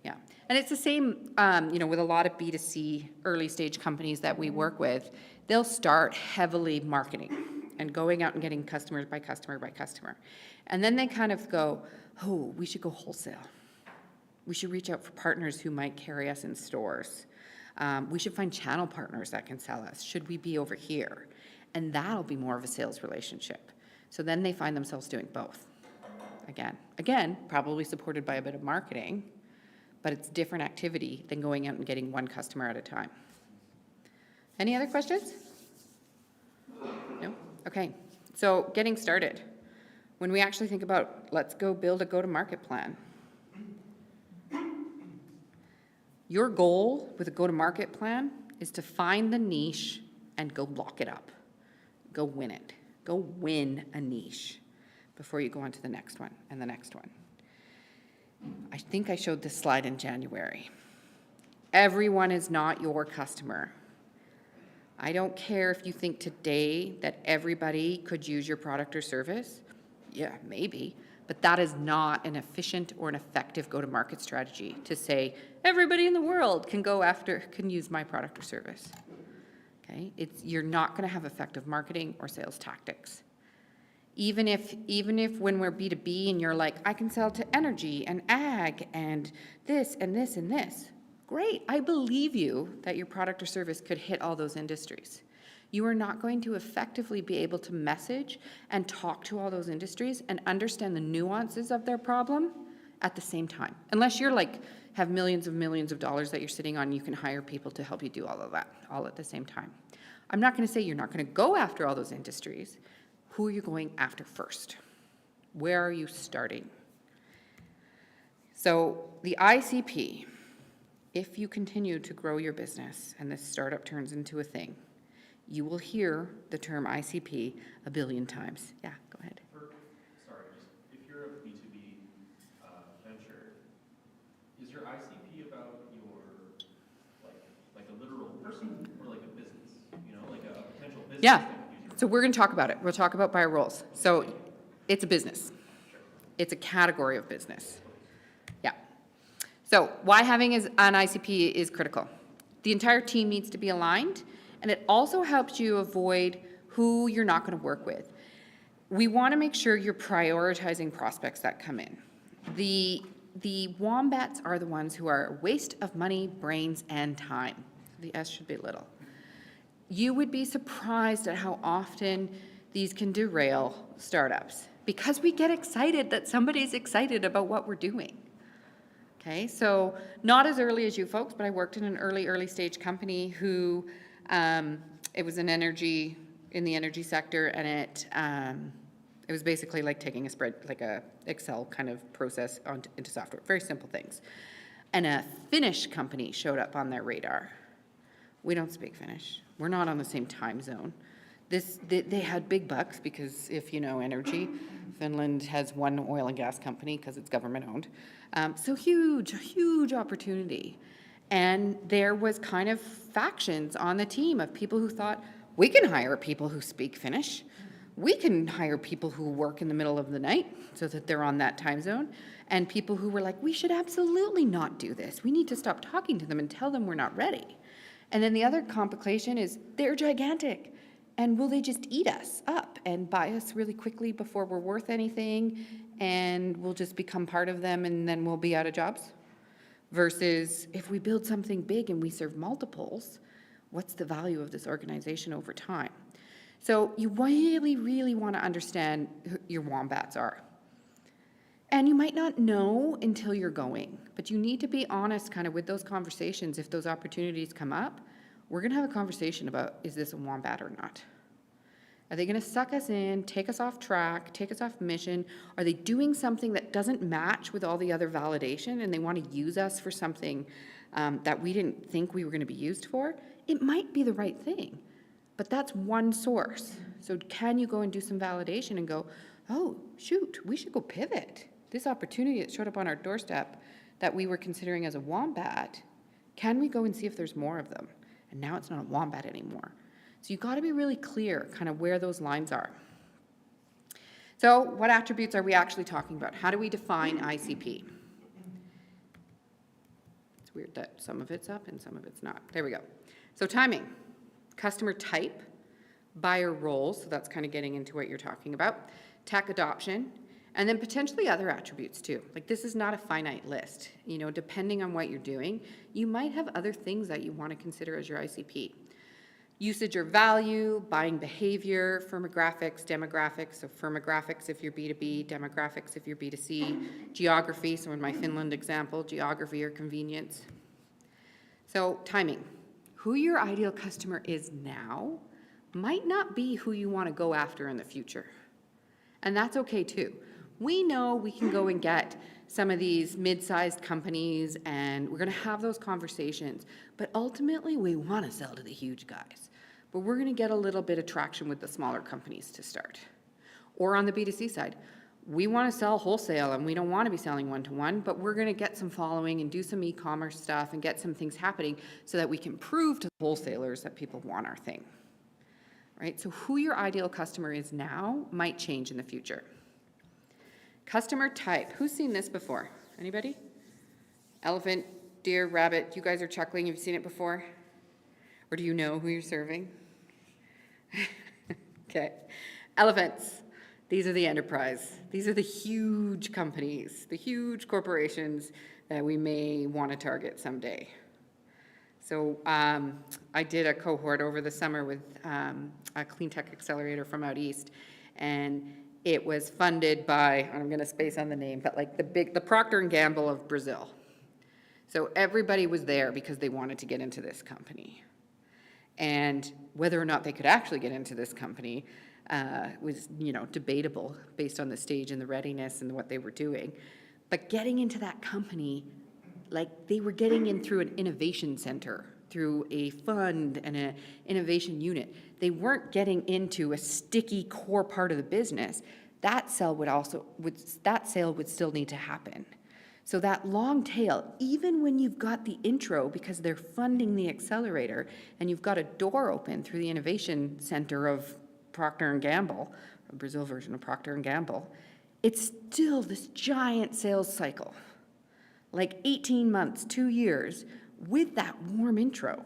Yeah, and it's the same, with a lot of B2C early stage companies that we work with. They'll start heavily marketing and going out and getting customers by customer by customer. And then they kind of go, oh, we should go wholesale. We should reach out for partners who might carry us in stores. We should find channel partners that can sell us. Should we be over here? And that'll be more of a sales relationship. So then they find themselves doing both. Again, probably supported by a bit of marketing, but it's different activity than going out and getting one customer at a time. Any other questions? No? Okay, so getting started. When we actually think about, let's go build a go-to-market plan. Your goal with a go-to-market plan is to find the niche and go lock it up. Go win it. Go win a niche before you go on to the next one and the next one. I think I showed this slide in January. Everyone is not your customer. I don't care if you think today that everybody could use your product or service. Yeah, maybe. But that is not an efficient or an effective go-to-market strategy to say, everybody in the world can use my product or service. Okay? You're not going to have effective marketing or sales tactics. Even if when we're B2B and you're like, I can sell to energy and ag and this and this and this. Great, I believe you that your product or service could hit all those industries. You are not going to effectively be able to message and talk to all those industries and understand the nuances of their problem at the same time. Unless you're like, have millions of dollars that you're sitting on, you can hire people to help you do all of that, all at the same time. I'm not going to say you're not going to go after all those industries. Who are you going after first? Where are you starting? So the ICP, if you continue to grow your business and this startup turns into a thing, you will hear the term ICP a billion times. Yeah, go ahead. If you're a B2B venture, is your ICP about your Yeah, so we're gonna talk about it. We'll talk about buyer roles. So it's a business. It's a category of business. Yeah. So why having an ICP is critical. The entire team needs to be aligned, and it also helps you avoid who you're not gonna work with. We wanna make sure you're prioritizing prospects that come in. The wombats are the ones who are a waste of money, brains, and time. The S should be little. You would be surprised at how often these can derail startups because we get excited that somebody's excited about what we're doing. Okay, so not as early as you folks, but I worked in an early stage company who, it was in the energy sector, and it was basically like taking like a Excel kind of process into software, very simple things. And a Finnish company showed up on their radar. We don't speak Finnish. We're not on the same time zone. They had big bucks because if you know energy, Finland has one oil and gas company because it's government owned. So huge opportunity. And there was kind of factions on the team of people who thought, we can hire people who speak Finnish. We can hire people who work in the middle of the night so that they're on that time zone. And people who were like, we should absolutely not do this. We need to stop talking to them and tell them we're not ready. And then the other complication is they're gigantic. And will they just eat us up and buy us really quickly before we're worth anything, and we'll just become part of them and then we'll be out of jobs? Versus if we build something big and we serve multiples, what's the value of this organization over time? So you really want to understand who your wombats are. And you might not know until you're going, but you need to be honest kind of with those conversations. If those opportunities come up, we're going to have a conversation about, is this a wombat or not? Are they going to suck us in, take us off track, take us off mission? Are they doing something that doesn't match with all the other validation and they want to use us for something that we didn't think we were going to be used for? It might be the right thing, but that's one source. So can you go and do some validation and go, oh, shoot, we should go pivot. This opportunity that showed up on our doorstep that we were considering as a wombat, can we go and see if there's more of them? And now it's not a wombat anymore. So you've got to be really clear kind of where those lines are. So what attributes are we actually talking about? How do we define ICP? It's weird that some of it's up and some of it's not. There we go. So timing, customer type, buyer roles, so that's kind of getting into what you're talking about, tech adoption, and then potentially other attributes too. Like this is not a finite list. You know, depending on what you're doing, you might have other things that you want to consider as your ICP. Usage or value, buying behavior, firmographics, demographics. So firmographics if you're B2B, demographics if you're B2C, geography, so in my Finland example, geography or convenience. So timing, who your ideal customer is now might not be who you want to go after in the future. And that's okay too. We know we can go and get some of these mid-sized companies and we're going to have those conversations, but ultimately we want to sell to the huge guys. But we're going to get a little bit of traction with the smaller companies to start. Or on the B2C side, we want to sell wholesale and we don't want to be selling one-to-one, but we're going to get some following and do some e-commerce stuff and get some things happening so that we can prove to the wholesalers that people want our thing. Right? So who your ideal customer is now might change in the future. Customer type. Who's seen this before? Anybody? Elephant, deer, rabbit. You guys are chuckling. Have you seen it before? Or do you know who you're serving? Okay. Elephants. These are the enterprise. These are the huge companies, the huge corporations that we may want to target someday. So I did a cohort over the summer with a clean tech accelerator from out east, and it was funded by, I'm going to space on the name, but like the Procter & Gamble of Brazil. So everybody was there because they wanted to get into this company. And whether or not they could actually get into this company was, you know, debatable based on the stage and the readiness and what they were doing. But getting into that company, like they were getting in through an innovation center, through a fund and an innovation unit. They weren't getting into a sticky core part of the business. That sale would still need to happen. So that long tail, even when you've got the intro because they're funding the accelerator and you've got a door open through the innovation center of Procter & Gamble, a Brazil version of Procter & Gamble, it's still this giant sales cycle, like 18 months, 2 years, with that warm intro,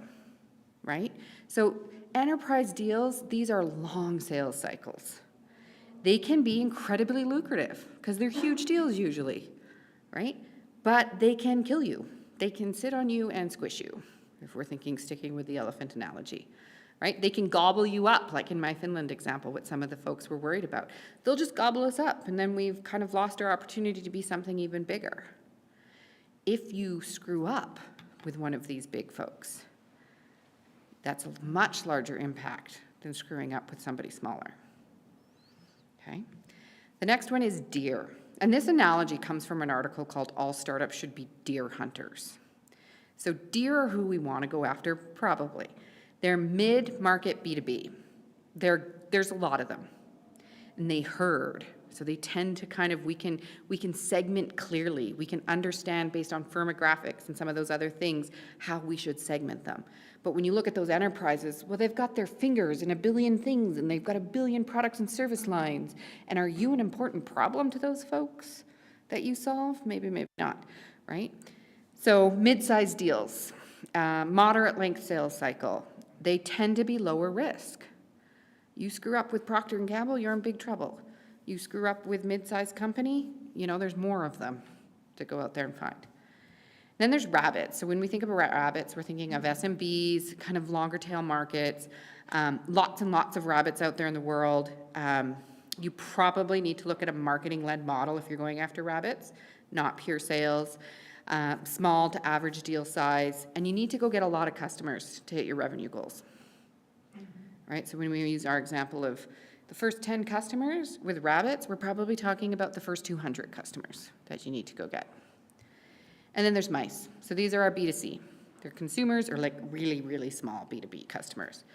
right? So enterprise deals, these are long sales cycles. They can be incredibly lucrative because they're huge deals usually, right? But they can kill you. They can sit on you and squish you, if we're sticking with the elephant analogy, right? They can gobble you up, like in my Finland example, what some of the folks were worried about. They'll just gobble us up, and then we've kind of lost our opportunity to be something even bigger. If you screw up with one of these big folks, that's a much larger impact than screwing up with somebody smaller. Okay? The next one is deer. And this analogy comes from an article called All Startups Should Be Deer Hunters. So deer are who we want to go after, probably. They're mid-market B2B. There's a lot of them. And they herd. So they tend to kind of, we can segment clearly. We can understand based on firmographics and some of those other things how we should segment them. But when you look at those enterprises, well, they've got their fingers in a billion things and they've got a billion products and service lines. And are you an important problem to those folks that you solve? Maybe, maybe not, right? So mid-sized deals, moderate length sales cycle, they tend to be lower risk. You screw up with Procter & Gamble, you're in big trouble. You screw up with mid-sized company, there's more of them to go out there and find. Then there's rabbits. So when we think of rabbits, we're thinking of SMBs, kind of longer tail markets, lots and lots of rabbits out there in the world. You probably need to look at a marketing-led model if you're going after rabbits, not pure sales, small to average deal size, and you need to go get a lot of customers to hit your revenue goals. Right? So when we use our example of the first 10 customers with rabbits, we're probably talking about the first 200 customers that you need to go get. And then there's mice. So these are our B2C. They're consumers or like really, really small B2B customers.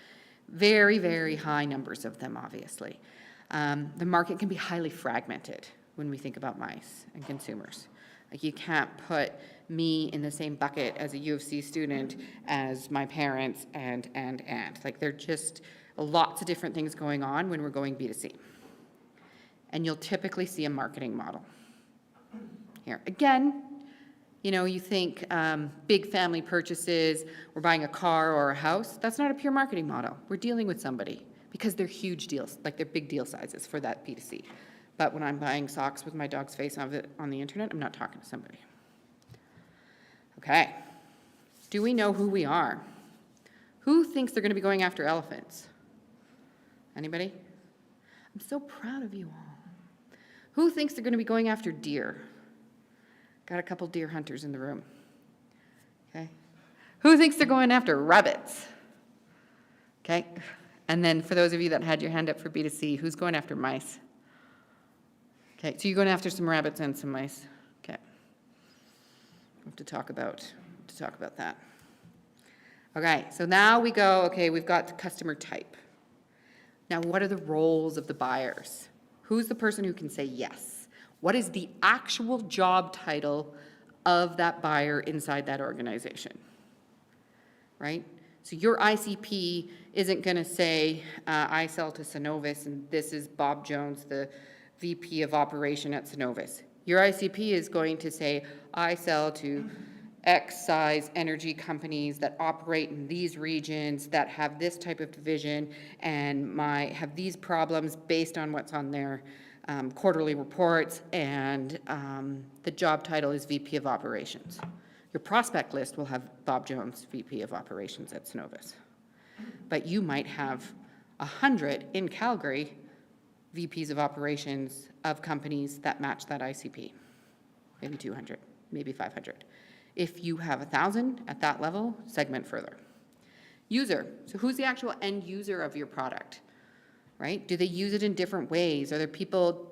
Very, very high numbers of them, obviously. The market can be highly fragmented when we think about mice and consumers. Like you can't put me in the same bucket as a U of C student as my parents and. Like they're just lots of different things going on when we're going B2C. And you'll typically see a marketing model. Here, again, you think big family purchases, we're buying a car or a house. That's not a pure marketing model. We're dealing with somebody because they're huge deals, like they're big deal sizes for that B2C. But when I'm buying socks with my dog's face on the internet, I'm not talking to somebody. Okay. Do we know who we are? Who thinks they're going to be going after elephants? Anybody? I'm so proud of you all. Who thinks they're going to be going after deer? Got a couple deer hunters in the room. Okay. Who thinks they're going after rabbits? Okay. And then for those of you that had your hand up for B2C, who's going after mice? Okay, so you're going after some rabbits and some mice. Okay. We'll have to talk about that. Okay, so now we go, okay, we've got the customer type. Now, what are the roles of the buyers? Who's the person who can say yes? What is the actual job title of that buyer inside that organization? Right? So your ICP isn't going to say, I sell to Synovus, and this is Bob Jones, the VP of operation at Synovus. Your ICP is going to say, I sell to X size energy companies that operate in these regions that have this type of division and have these problems based on what's on their quarterly reports, and the job title is VP of operations. Your prospect list will have Bob Jones, VP of operations at Synovus. But you might have 100 in Calgary VPs of operations of companies that match that ICP. Maybe 200, maybe 500. If you have 1,000 at that level, segment further. User, so who's the actual end user of your product, right? Do they use it in different ways? Are there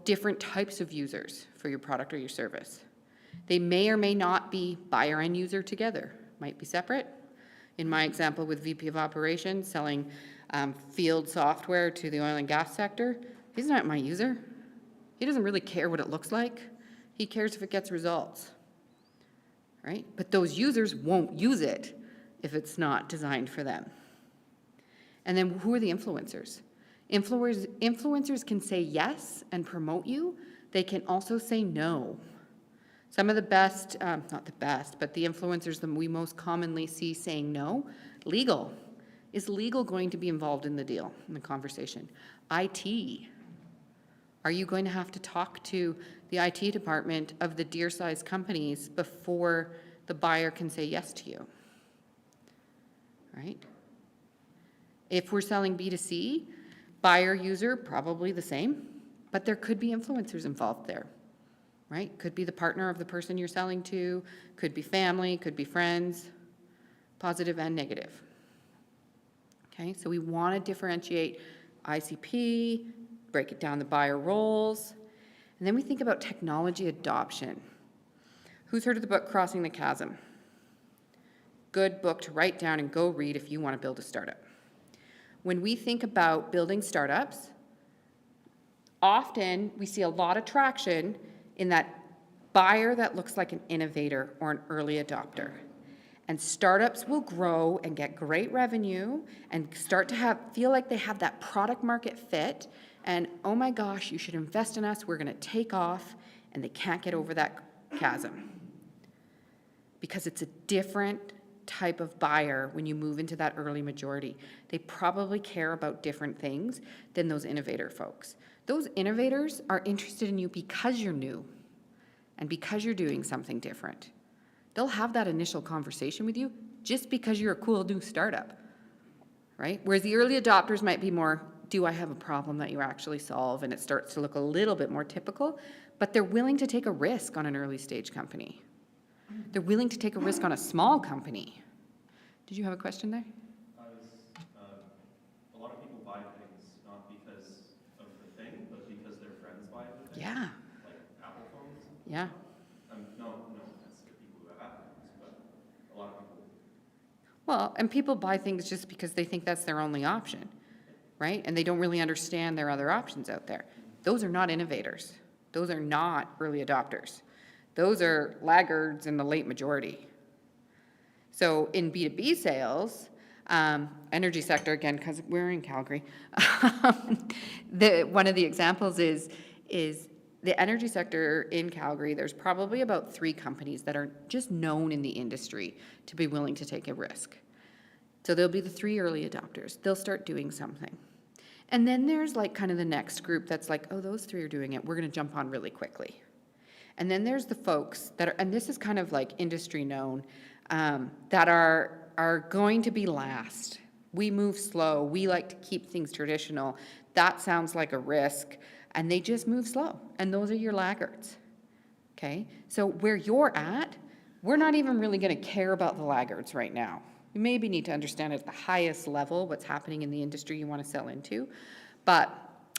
different types of users for your product or your service? They may or may not be buyer and user together, might be separate. In my example with VP of operations, selling field software to the oil and gas sector, he's not my user. He doesn't really care what it looks like. He cares if it gets results. right? But those users won't use it if it's not designed for them. And then who are the influencers? Influencers can say yes and promote you. They can also say no. Some of the best, not the best, but the influencers that we most commonly see saying no, legal. Is legal going to be involved in the deal, in the conversation? IT. Are you going to have to talk to the IT department of the deer-sized companies before the buyer can say yes to you? Right? If we're selling B2C, buyer, user, probably the same, but there could be influencers involved there, right? Could be the partner of the person you're selling to, could be family, could be friends, positive and negative. Okay, so we want to differentiate ICP, break it down the buyer roles, and then we think about technology adoption. Who's heard of the book Crossing the Chasm? Good book to write down and go read if you want to build a startup. When we think about building startups, often we see a lot of traction in that buyer that looks like an innovator or an early adopter. And startups will grow and get great revenue and start to feel like they have that product market fit. And oh my gosh, you should invest in us. We're going to take off. And they can't get over that chasm. Because it's a different type of buyer when you move into that early majority. They probably care about different things than those innovator folks. Those innovators are interested in you because you're new and because you're doing something different. They'll have that initial conversation with you just because you're a cool new startup, right? Whereas the early adopters might be more, do I have a problem that you actually solve? And it starts to look a little bit more typical, but they're willing to take a risk on an early stage company. They're willing to take a risk on a small company. Did you have a question there? A lot of people buy things not because of the thing, but because their friends buy the thing. Yeah. Like Apple phones. Yeah. No offense to people who have Apple phones, but a lot of people. Well, and people buy things just because they think that's their only option, right? And they don't really understand there are other options out there. Those are not innovators. Those are not early adopters. Those are laggards in the late majority. So in B2B sales, energy sector, again, because we're in Calgary, one of the examples is the energy sector in Calgary. There's probably about 3 companies that are just known in the industry to be willing to take a risk. So there'll be the 3 early adopters. They'll start doing something. And then there's like kind of the next group that's like, oh, those 3 are doing it. We're going to jump on really quickly. And then there's the folks that are, and this is kind of like industry known, that are going to be last. We move slow. We like to keep things traditional. That sounds like a risk. And they just move slow. And those are your laggards. Okay? So where you're at, we're not even really going to care about the laggards right now. You maybe need to understand at the highest level what's happening in the industry you want to sell into. But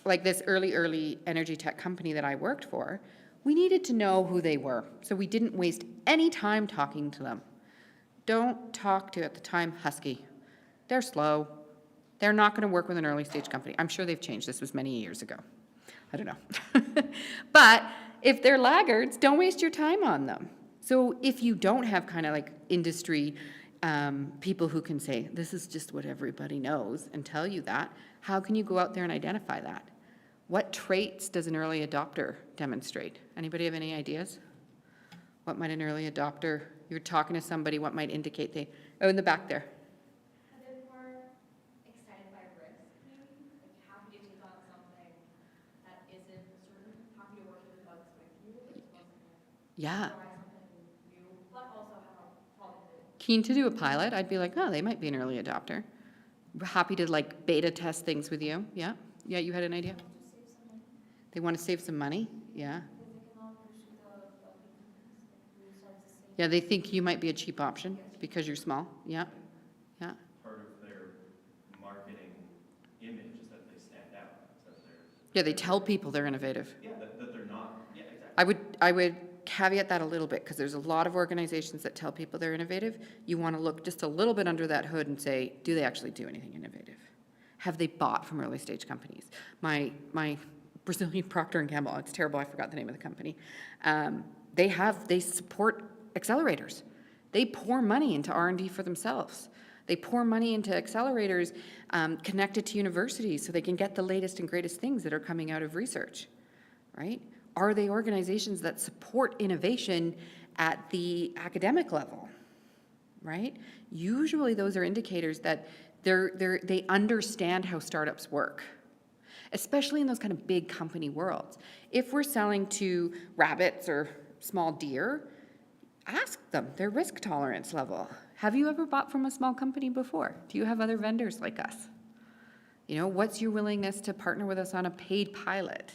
like this early energy tech company that I worked for, we needed to know who they were. So we didn't waste any time talking to them. Don't talk to, at the time, Husky. They're slow. They're not going to work with an early stage company. I'm sure they've changed. This was many years ago. I don't know. But if they're laggards, don't waste your time on them. So if you don't have kind of like industry people who can say, this is just what everybody knows and tell you that, how can you go out there and identify that? What traits does an early adopter demonstrate? Anybody have any ideas? What might an early adopter, you're talking to somebody, what might indicate they, oh, in the back there. Are they more excited by risk, maybe? Like happy to take on something that isn't certain, happy to work with folks like you, Yeah. try something new, but also have a problem. Keen to do a pilot, I'd be like, oh, they might be an early adopter. Happy to like beta test things with you. Yeah. Yeah, you had an idea? They want to save some money? Yeah. Yeah, they think you might be a cheap option because you're small. Yeah. Yeah. Part of their marketing image is that they stand out. That they're, Yeah, they tell people they're innovative. yeah, that they're not. Yeah, exactly. I would caveat that a little bit because there's a lot of organizations that tell people they're innovative. You want to look just a little bit under that hood and say, do they actually do anything innovative? Have they bought from early stage companies? My Brazilian Procter & Gamble, it's terrible, I forgot the name of the company. They support accelerators. They pour money into R&D for themselves. They pour money into accelerators connected to universities so they can get the latest and greatest things that are coming out of research, right? Are they organizations that support innovation at the academic level, right? Usually those are indicators that they understand how startups work, especially in those kind of big company worlds. If we're selling to rabbits or small deer, ask them their risk tolerance level. Have you ever bought from a small company before? Do you have other vendors like us? You know, what's your willingness to partner with us on a paid pilot?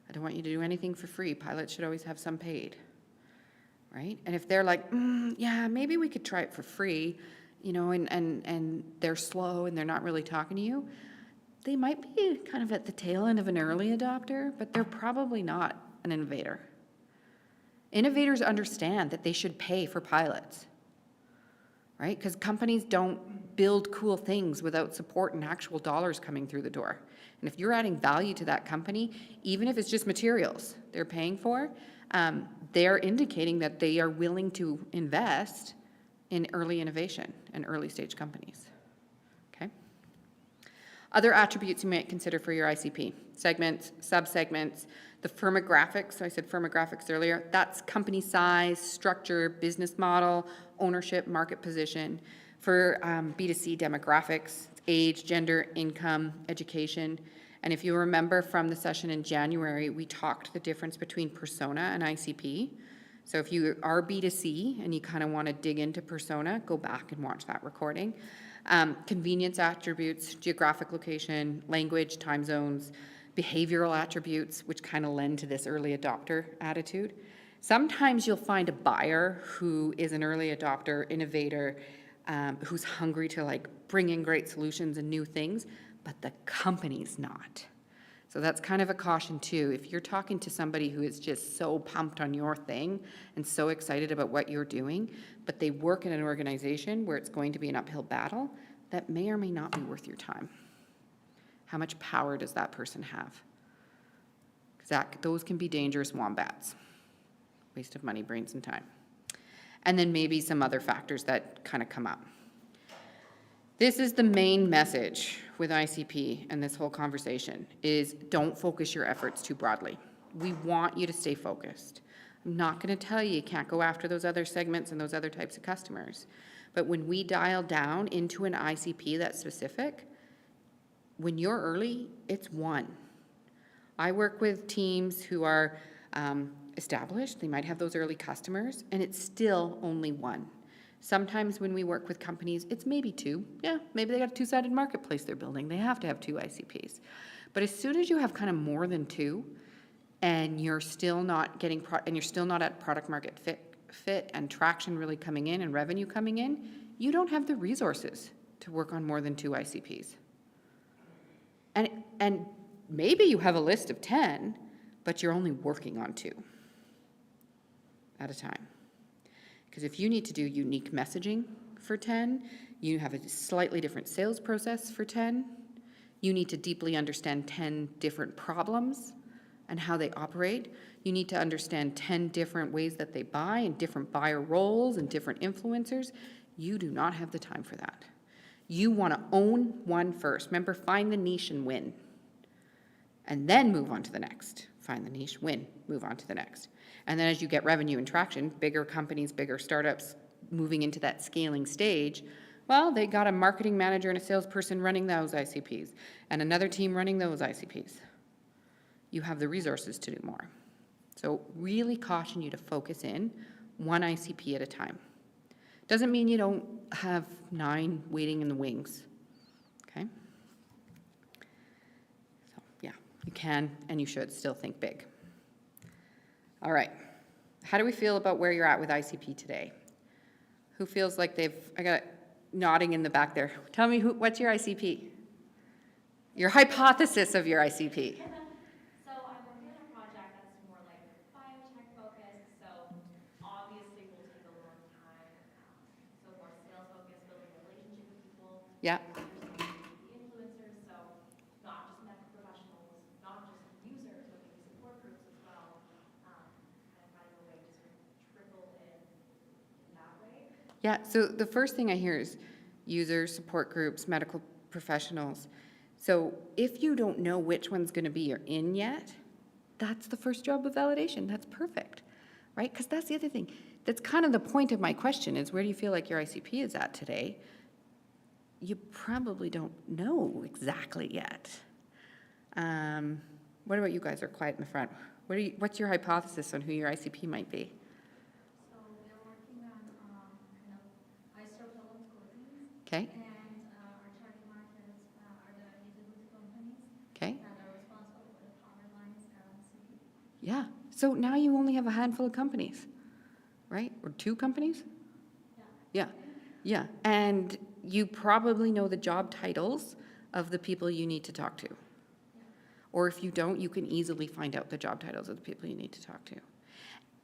I don't want you to do anything for free. Pilots should always have some paid, right? And if they're like, yeah, maybe we could try it for free, you know, and they're slow and they're not really talking to you, they might be kind of at the tail end of an early adopter, but they're probably not an innovator. Innovators understand that they should pay for pilots, right? Because companies don't build cool things without support and actual dollars coming through the door. And if you're adding value to that company, even if it's just materials they're paying for, they're indicating that they are willing to invest in early innovation and early stage companies, okay? Other attributes you might consider for your ICP: segments, subsegments, the firmographics. So I said firmographics earlier. That's company size, structure, business model, ownership, market position. For B2C demographics, age, gender, income, education. And if you remember from the session in January, we talked the difference between persona and ICP. So if you are B2C and you kind of want to dig into persona, go back and watch that recording. Convenience attributes, geographic location, language, time zones, behavioral attributes, which kind of lend to this early adopter attitude. Sometimes you'll find a buyer who is an early adopter, innovator, who's hungry to like bring in great solutions and new things, but the company's not. So that's kind of a caution too. If you're talking to somebody who is just so pumped on your thing and so excited about what you're doing, but they work in an organization where it's going to be an uphill battle, that may or may not be worth your time. How much power does that person have? Because those can be dangerous wombats. Waste of money, brains, and time. And then maybe some other factors that kind of come up. This is the main message with ICP and this whole conversation is don't focus your efforts too broadly. We want you to stay focused. I'm not going to tell you can't go after those other segments and those other types of customers. But when we dial down into an ICP that's specific, when you're early, it's one. I work with teams who are established. They might have those early customers, and it's still only one. Sometimes when we work with companies, it's maybe two. Yeah, maybe they got a two-sided marketplace they're building. They have to have two ICPs. But as soon as you have kind of more than two, and you're still not getting you're still not at product market fit and traction really coming in and revenue coming in, you don't have the resources to work on more than two ICPs. And maybe you have a list of 10, but you're only working on 2 at a time. Because if you need to do unique messaging for 10, you have a slightly different sales process for 10, you need to deeply understand 10 different problems and how they operate. You need to understand 10 different ways that they buy and different buyer roles and different influencers. You do not have the time for that. You want to own one first. Remember, find the niche and win. And then move on to the next. Find the niche, win, move on to the next. And then as you get revenue and traction, bigger companies, bigger startups moving into that scaling stage, well, they got a marketing manager and a salesperson running those ICPs and another team running those ICPs. You have the resources to do more. So really caution you to focus in one ICP at a time. Doesn't mean you don't have 9 waiting in the wings, okay? So yeah, you can and you should still think big. All right, how do we feel about where you're at with ICP today? Who feels like I got nodding in the back there. Tell me, what's your ICP? Your hypothesis of your ICP. So I'm working on a project that's more like biotech focused, so obviously will take a long time. So more sales focused, building a relationship with people. Yeah. The influencers, so not just medical professionals, not just users, but maybe support groups as well. And finding a way to sort of trickle in that way. Yeah, so the first thing I hear is users, support groups, medical professionals. So if you don't know which one's going to be your in yet, that's the first job of validation. That's perfect, right? Because that's the other thing. That's kind of the point of my question is, where do you feel like your ICP is at today? You probably don't know exactly yet. What about you guys are quiet in the front? What's your hypothesis on who your ICP might be? So we're working on kind of isopropyl coatings, Okay, and our target markets are the utility companies okay, that are responsible for the power lines around the city. yeah. So now you only have a handful of companies, right? Or 2 companies? Yeah. Yeah, and you probably know the job titles of the people you need to talk to. Or if you don't, you can easily find out the job titles of the people you need to talk to.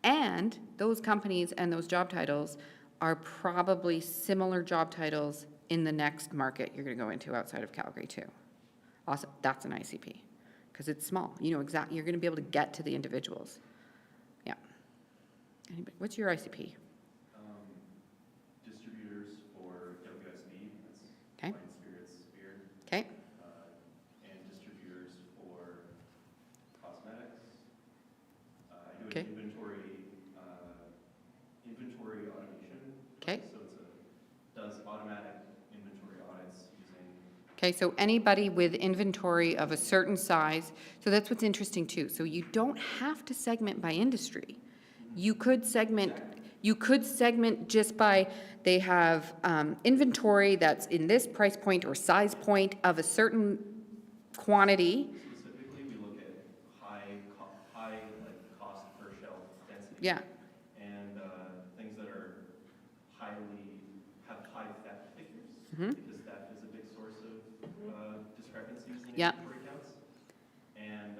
And those companies and those job titles are probably similar job titles in the next market you're going to go into outside of Calgary too. Also, that's an ICP because it's small. You know exactly, you're going to be able to get to the individuals. Yeah. Anybody, what's your ICP? Distributors for WSB, that's Okay. Wine Spirits Beer, Okay, and distributors for cosmetics. I do Okay. an inventory automation. Okay. So does automatic inventory audits using. okay, so anybody with inventory of a certain size, so that's what's interesting too. So you don't have to segment by industry. You could segment just by, they have inventory that's in this price point or size point of a certain quantity. Specifically, we look at high like cost per shelf density. Yeah, And things that are have high theft figures, Mhm. because theft is a big source of discrepancies in Yeah. inventory counts. And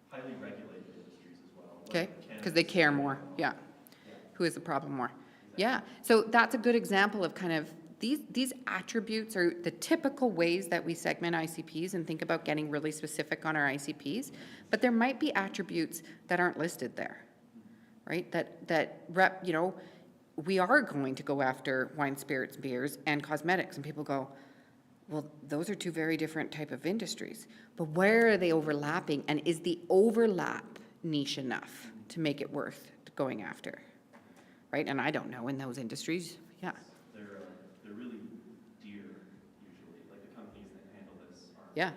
highly regulated industries as well. okay, like because they care more, yeah. Yeah. Who is the problem more? Yeah, so that's a good example of kind of, these attributes are the typical ways that we segment ICPs and think about getting really specific on our ICPs, but there might be attributes that aren't listed there, right? You know, we are going to go after wine, spirits, beers, and cosmetics, and people go, well, those are 2 very different type of industries, but where are they overlapping, and is the overlap niche enough to make it worth going after, right? And I don't know in those industries, yeah. They're really dear usually. Like the companies that handle this are Yeah. like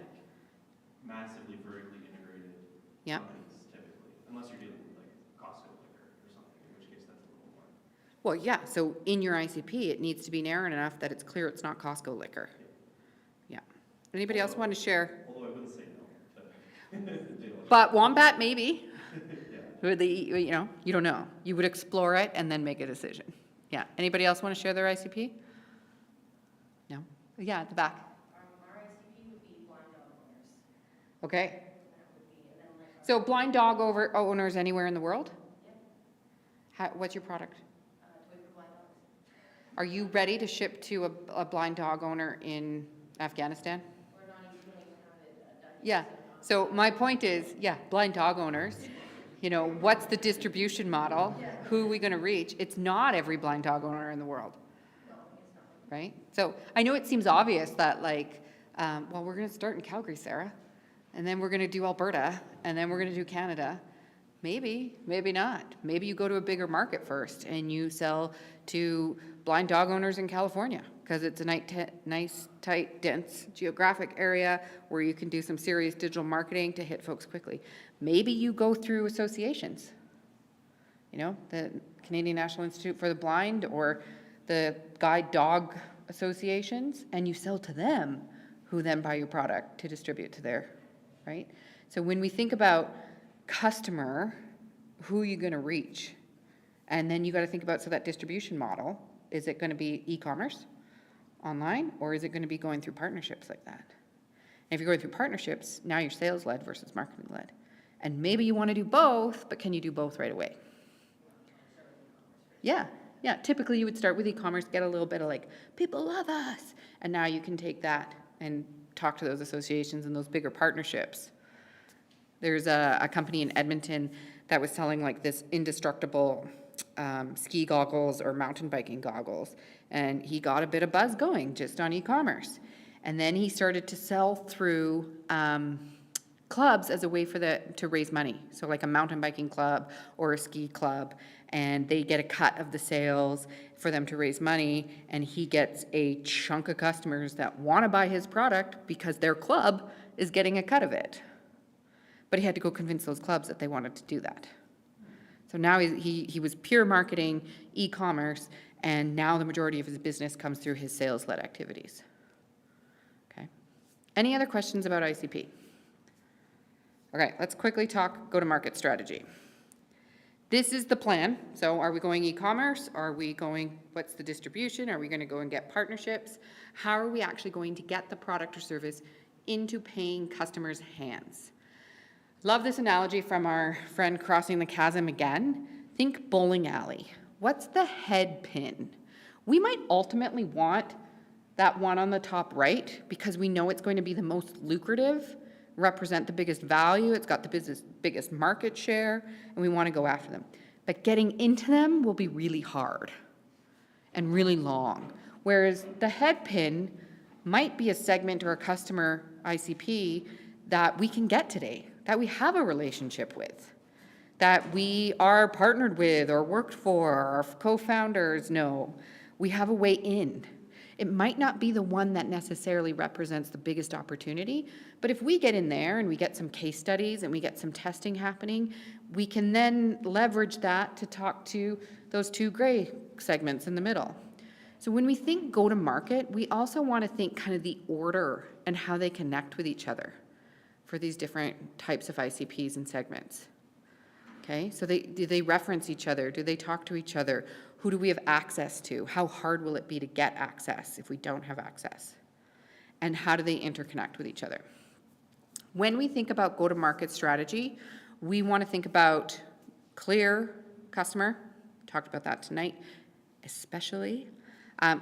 massively vertically integrated Yeah. companies typically, unless you're dealing with like Costco liquor or something, in which case that's a little more. Well, yeah, so in your ICP, it needs to be narrow enough that it's clear it's not Costco liquor. Yeah. Anybody else want to share? Although I wouldn't say no to daylight. But Wombat, maybe. Yeah. Would they, you know, you don't know. You would explore it and then make a decision. Yeah. Anybody else want to share their ICP? No? Yeah, at the back. Our ICP would be blind dog owners. Okay. That would be, and then like. So blind dog owners anywhere in the world? Yep. What's your product? Toy for blind dogs. Are you ready to ship to a blind dog owner in Afghanistan? We're not even willing to have it done. Yeah. So my point is, yeah, blind dog owners, you know, what's the distribution model? Who are we going to reach? It's not every blind dog owner in the world. No, it's not. Right? So I know it seems obvious that like, well, we're going to start in Calgary, Sarah, and then we're going to do Alberta, and then we're going to do Canada. Maybe, maybe not. Maybe you go to a bigger market first and you sell to blind dog owners in California because it's a nice, tight, dense geographic area where you can do some serious digital marketing to hit folks quickly. Maybe you go through associations, you know, the Canadian National Institute for the Blind or the guide dog associations, and you sell to them who then buy your product to distribute to their, right? So when we think about customer, who are you going to reach? And then you got to think about, so that distribution model, is it going to be e-commerce, online, or is it going to be going through partnerships like that? And if you're going through partnerships, now you're sales-led versus marketing-led. And maybe you want to do both, but can you do both right away? Yeah, yeah. Typically you would start with e-commerce, get a little bit of like, people love us. And now you can take that and talk to those associations and those bigger partnerships. There's a company in Edmonton that was selling like this indestructible ski goggles or mountain biking goggles. And he got a bit of buzz going just on e-commerce. And then he started to sell through clubs as a way to raise money. So like a mountain biking club or a ski club, and they get a cut of the sales for them to raise money, and he gets a chunk of customers that want to buy his product because their club is getting a cut of it. But he had to go convince those clubs that they wanted to do that. So now he was pure marketing, e-commerce, and now the majority of his business comes through his sales-led activities. Okay. Any other questions about ICP? Okay, let's quickly talk go-to-market strategy. This is the plan. So are we going e-commerce? Are we going, what's the distribution? Are we going to go and get partnerships? How are we actually going to get the product or service into paying customers' hands? Love this analogy from our friend Crossing the Chasm again. Think bowling alley. What's the head pin? We might ultimately want that one on the top right because we know it's going to be the most lucrative, represent the biggest value, it's got the biggest market share, and we want to go after them. But getting into them will be really hard and really long. Whereas the head pin might be a segment or a customer ICP that we can get today, that we have a relationship with, that we are partnered with or worked for, our co-founders know. We have a way in. It might not be the one that necessarily represents the biggest opportunity, but if we get in there and we get some case studies and we get some testing happening, we can then leverage that to talk to those two gray segments in the middle. So when we think go-to-market, we also want to think kind of the order and how they connect with each other for these different types of ICPs and segments. Okay, so do they reference each other? Do they talk to each other? Who do we have access to? How hard will it be to get access if we don't have access? And how do they interconnect with each other? When we think about go-to-market strategy, we want to think about clear customer, talked about that tonight, especially.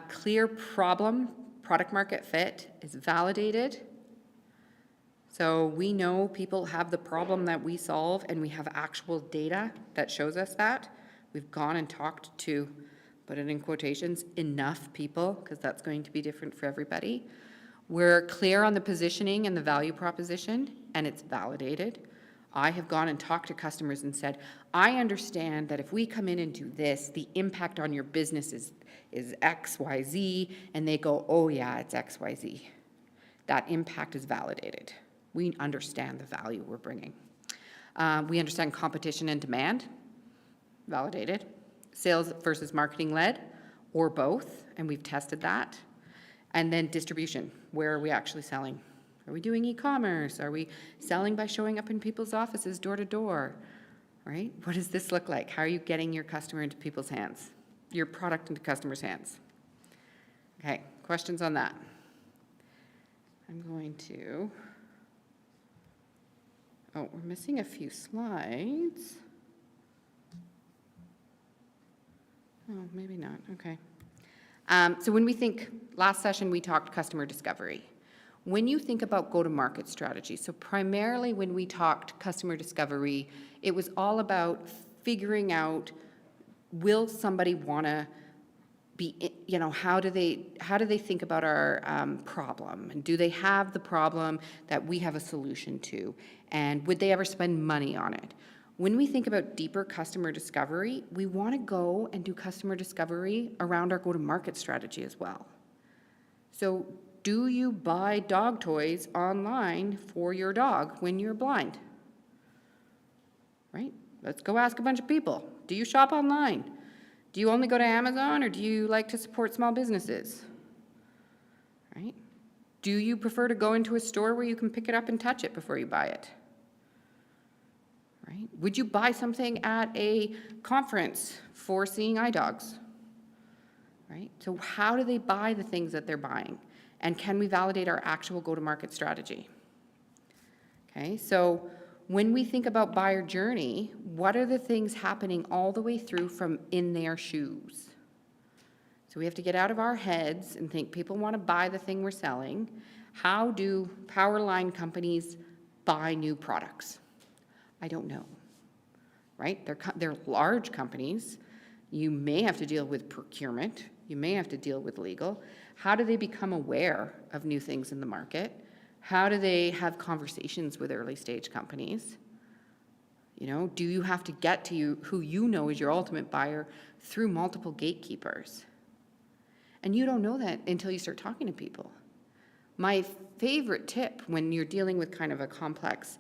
Clear problem, product market fit is validated. So we know people have the problem that we solve and we have actual data that shows us that. We've gone and talked to, put it in quotations, enough people, because that's going to be different for everybody. We're clear on the positioning and the value proposition, and it's validated. I have gone and talked to customers and said, I understand that if we come in and do this, the impact on your business is X, Y, Z, and they go, oh yeah, it's X, Y, Z. That impact is validated. We understand the value we're bringing. We understand competition and demand, validated. Sales versus marketing led, or both, and we've tested that. And then distribution, where are we actually selling? Are we doing e-commerce? Are we selling by showing up in people's offices door to door? Right? What does this look like? How are you getting your customer into people's hands? Your product into customers' hands? Okay, questions on that? I'm going to... Oh, we're missing a few slides. Oh, maybe not. Okay. So when we think, last session we talked customer discovery. When you think about go-to-market strategy, so primarily when we talked customer discovery, it was all about figuring out, will somebody want to be, you know, how do they think about our problem? And do they have the problem that we have a solution to? And would they ever spend money on it? When we think about deeper customer discovery, we want to go and do customer discovery around our go-to-market strategy as well. So do you buy dog toys online for your dog when you're blind? Right? Let's go ask a bunch of people. Do you shop online? Do you only go to Amazon, or do you like to support small businesses? Right? Do you prefer to go into a store where you can pick it up and touch it before you buy it? Right? Would you buy something at a conference for seeing eye dogs? Right? So how do they buy the things that they're buying? And can we validate our actual go-to-market strategy? Okay, so when we think about buyer journey, what are the things happening all the way through from in their shoes? So we have to get out of our heads and think people want to buy the thing we're selling. How do power line companies buy new products? I don't know, right? They're large companies. You may have to deal with procurement. You may have to deal with legal. How do they become aware of new things in the market? How do they have conversations with early stage companies? You know, do you have to get to who you know is your ultimate buyer through multiple gatekeepers? And you don't know that until you start talking to people. My favorite tip when you're dealing with kind of a complex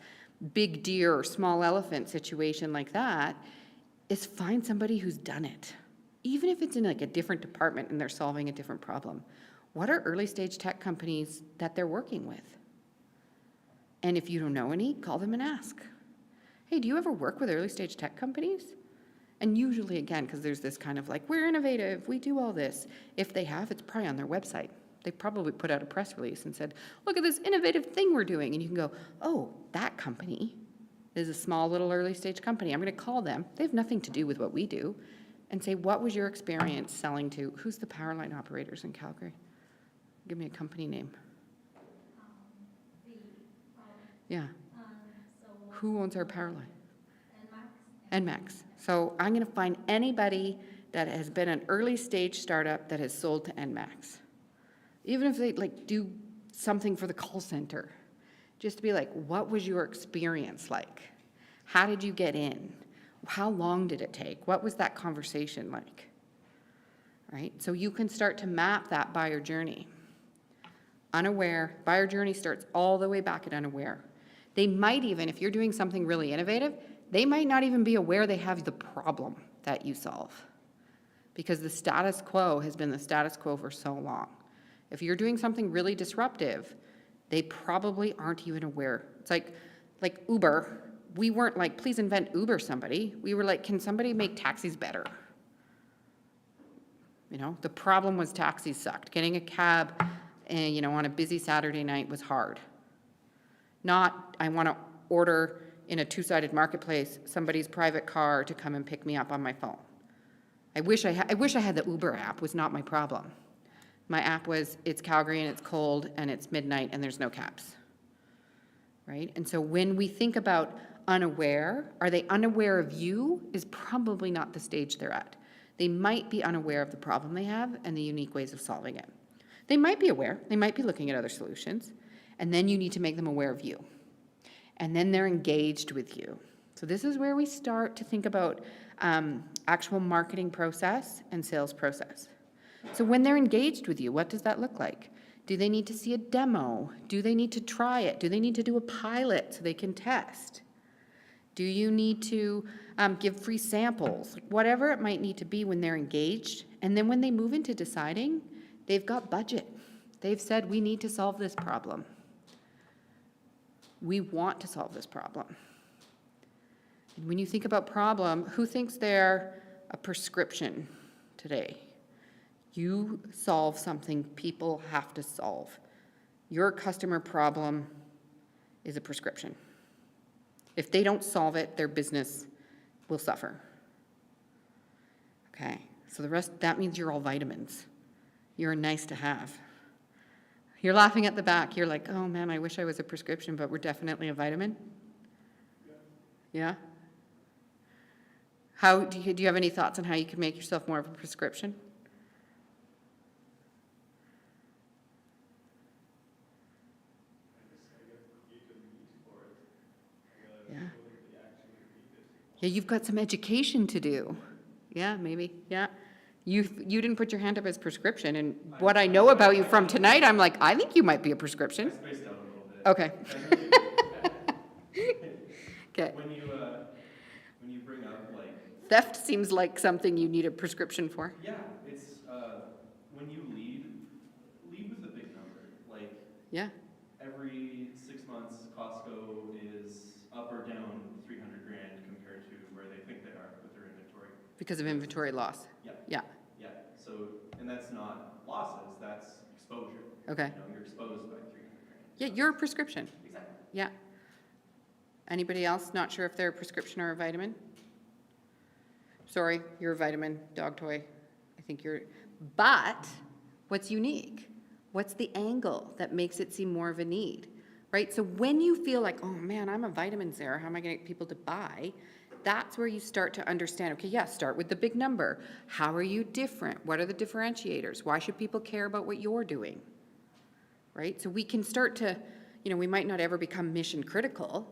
big deer or small elephant situation like that is find somebody who's done it. Even if it's in like a different department and they're solving a different problem. What are early stage tech companies that they're working with? And if you don't know any, call them and ask. Hey, do you ever work with early stage tech companies? And usually, again, because there's this kind of like, we're innovative, we do all this. If they have, it's probably on their website. They probably put out a press release and said, look at this innovative thing we're doing. And you can go, oh, that company is a small little early stage company. I'm going to call them. They have nothing to do with what we do. And say, what was your experience selling to, who's the power line operators in Calgary? Give me a company name. Yeah. Who owns our power line? NMAX. So I'm going to find anybody that has been an early stage startup that has sold to NMAX. Even if they like do something for the call center, just to be like, what was your experience like? How did you get in? How long did it take? What was that conversation like? Right? So you can start to map that buyer journey. Unaware, buyer journey starts all the way back at unaware. They might even, if you're doing something really innovative, they might not even be aware they have the problem that you solve because the status quo has been the status quo for so long. If you're doing something really disruptive, they probably aren't even aware. It's like Uber. We weren't like, please invent Uber somebody. We were like, can somebody make taxis better? You know, the problem was taxis sucked. Getting a cab, on a busy Saturday night was hard. Not, I want to order in a two-sided marketplace somebody's private car to come and pick me up on my phone. I wish I had the Uber app. Was not my problem. My app was, it's Calgary and it's cold and it's midnight and there's no cabs, right? And so when we think about unaware, are they unaware of you is probably not the stage they're at. They might be unaware of the problem they have and the unique ways of solving it. They might be aware, they might be looking at other solutions, and then you need to make them aware of you. And then they're engaged with you. So this is where we start to think about actual marketing process and sales process. So when they're engaged with you, what does that look like? Do they need to see a demo? Do they need to try it? Do they need to do a pilot so they can test? Do you need to give free samples? Whatever it might need to be when they're engaged. And then when they move into deciding, they've got budget. They've said, we need to solve this problem. We want to solve this problem. And when you think about problem, who thinks they're a prescription today? You solve something people have to solve. Your customer problem is a prescription. If they don't solve it, their business will suffer. Okay, so the rest, that means you're all vitamins. You're nice to have. You're laughing at the back. You're like, oh man, I wish I was a prescription, but we're definitely a vitamin. Yeah? How do you have any thoughts on how you could make yourself more of a prescription? Yeah. Yeah, you've got some education to do. Yeah, maybe. Yeah. You didn't put your hand up as prescription, and what I know about you from tonight, I'm like, I think you might be a prescription. I spaced out a little bit. Okay. Okay. When you bring up like Theft seems like something you need a prescription for. yeah, it's when you lead with a big number. Like Yeah. every 6 months, Costco is up or down $300,000 compared to where they think they are with their inventory. Because of inventory loss. Yeah. Yeah. Yeah. So, and that's not losses, that's exposure. Okay. You know, you're exposed by $300,000. Yeah, you're a prescription. Exactly. Yeah. Anybody else not sure if they're a prescription or a vitamin? Sorry, you're a vitamin, dog toy. I think you're, but what's unique? What's the angle that makes it seem more of a need, right? So when you feel like, oh man, I'm a vitamin, Sarah, how am I gonna get people to buy? That's where you start to understand, okay, yeah, start with the big number. How are you different? What are the differentiators? Why should people care about what you're doing? Right? So we can start to, we might not ever become mission critical.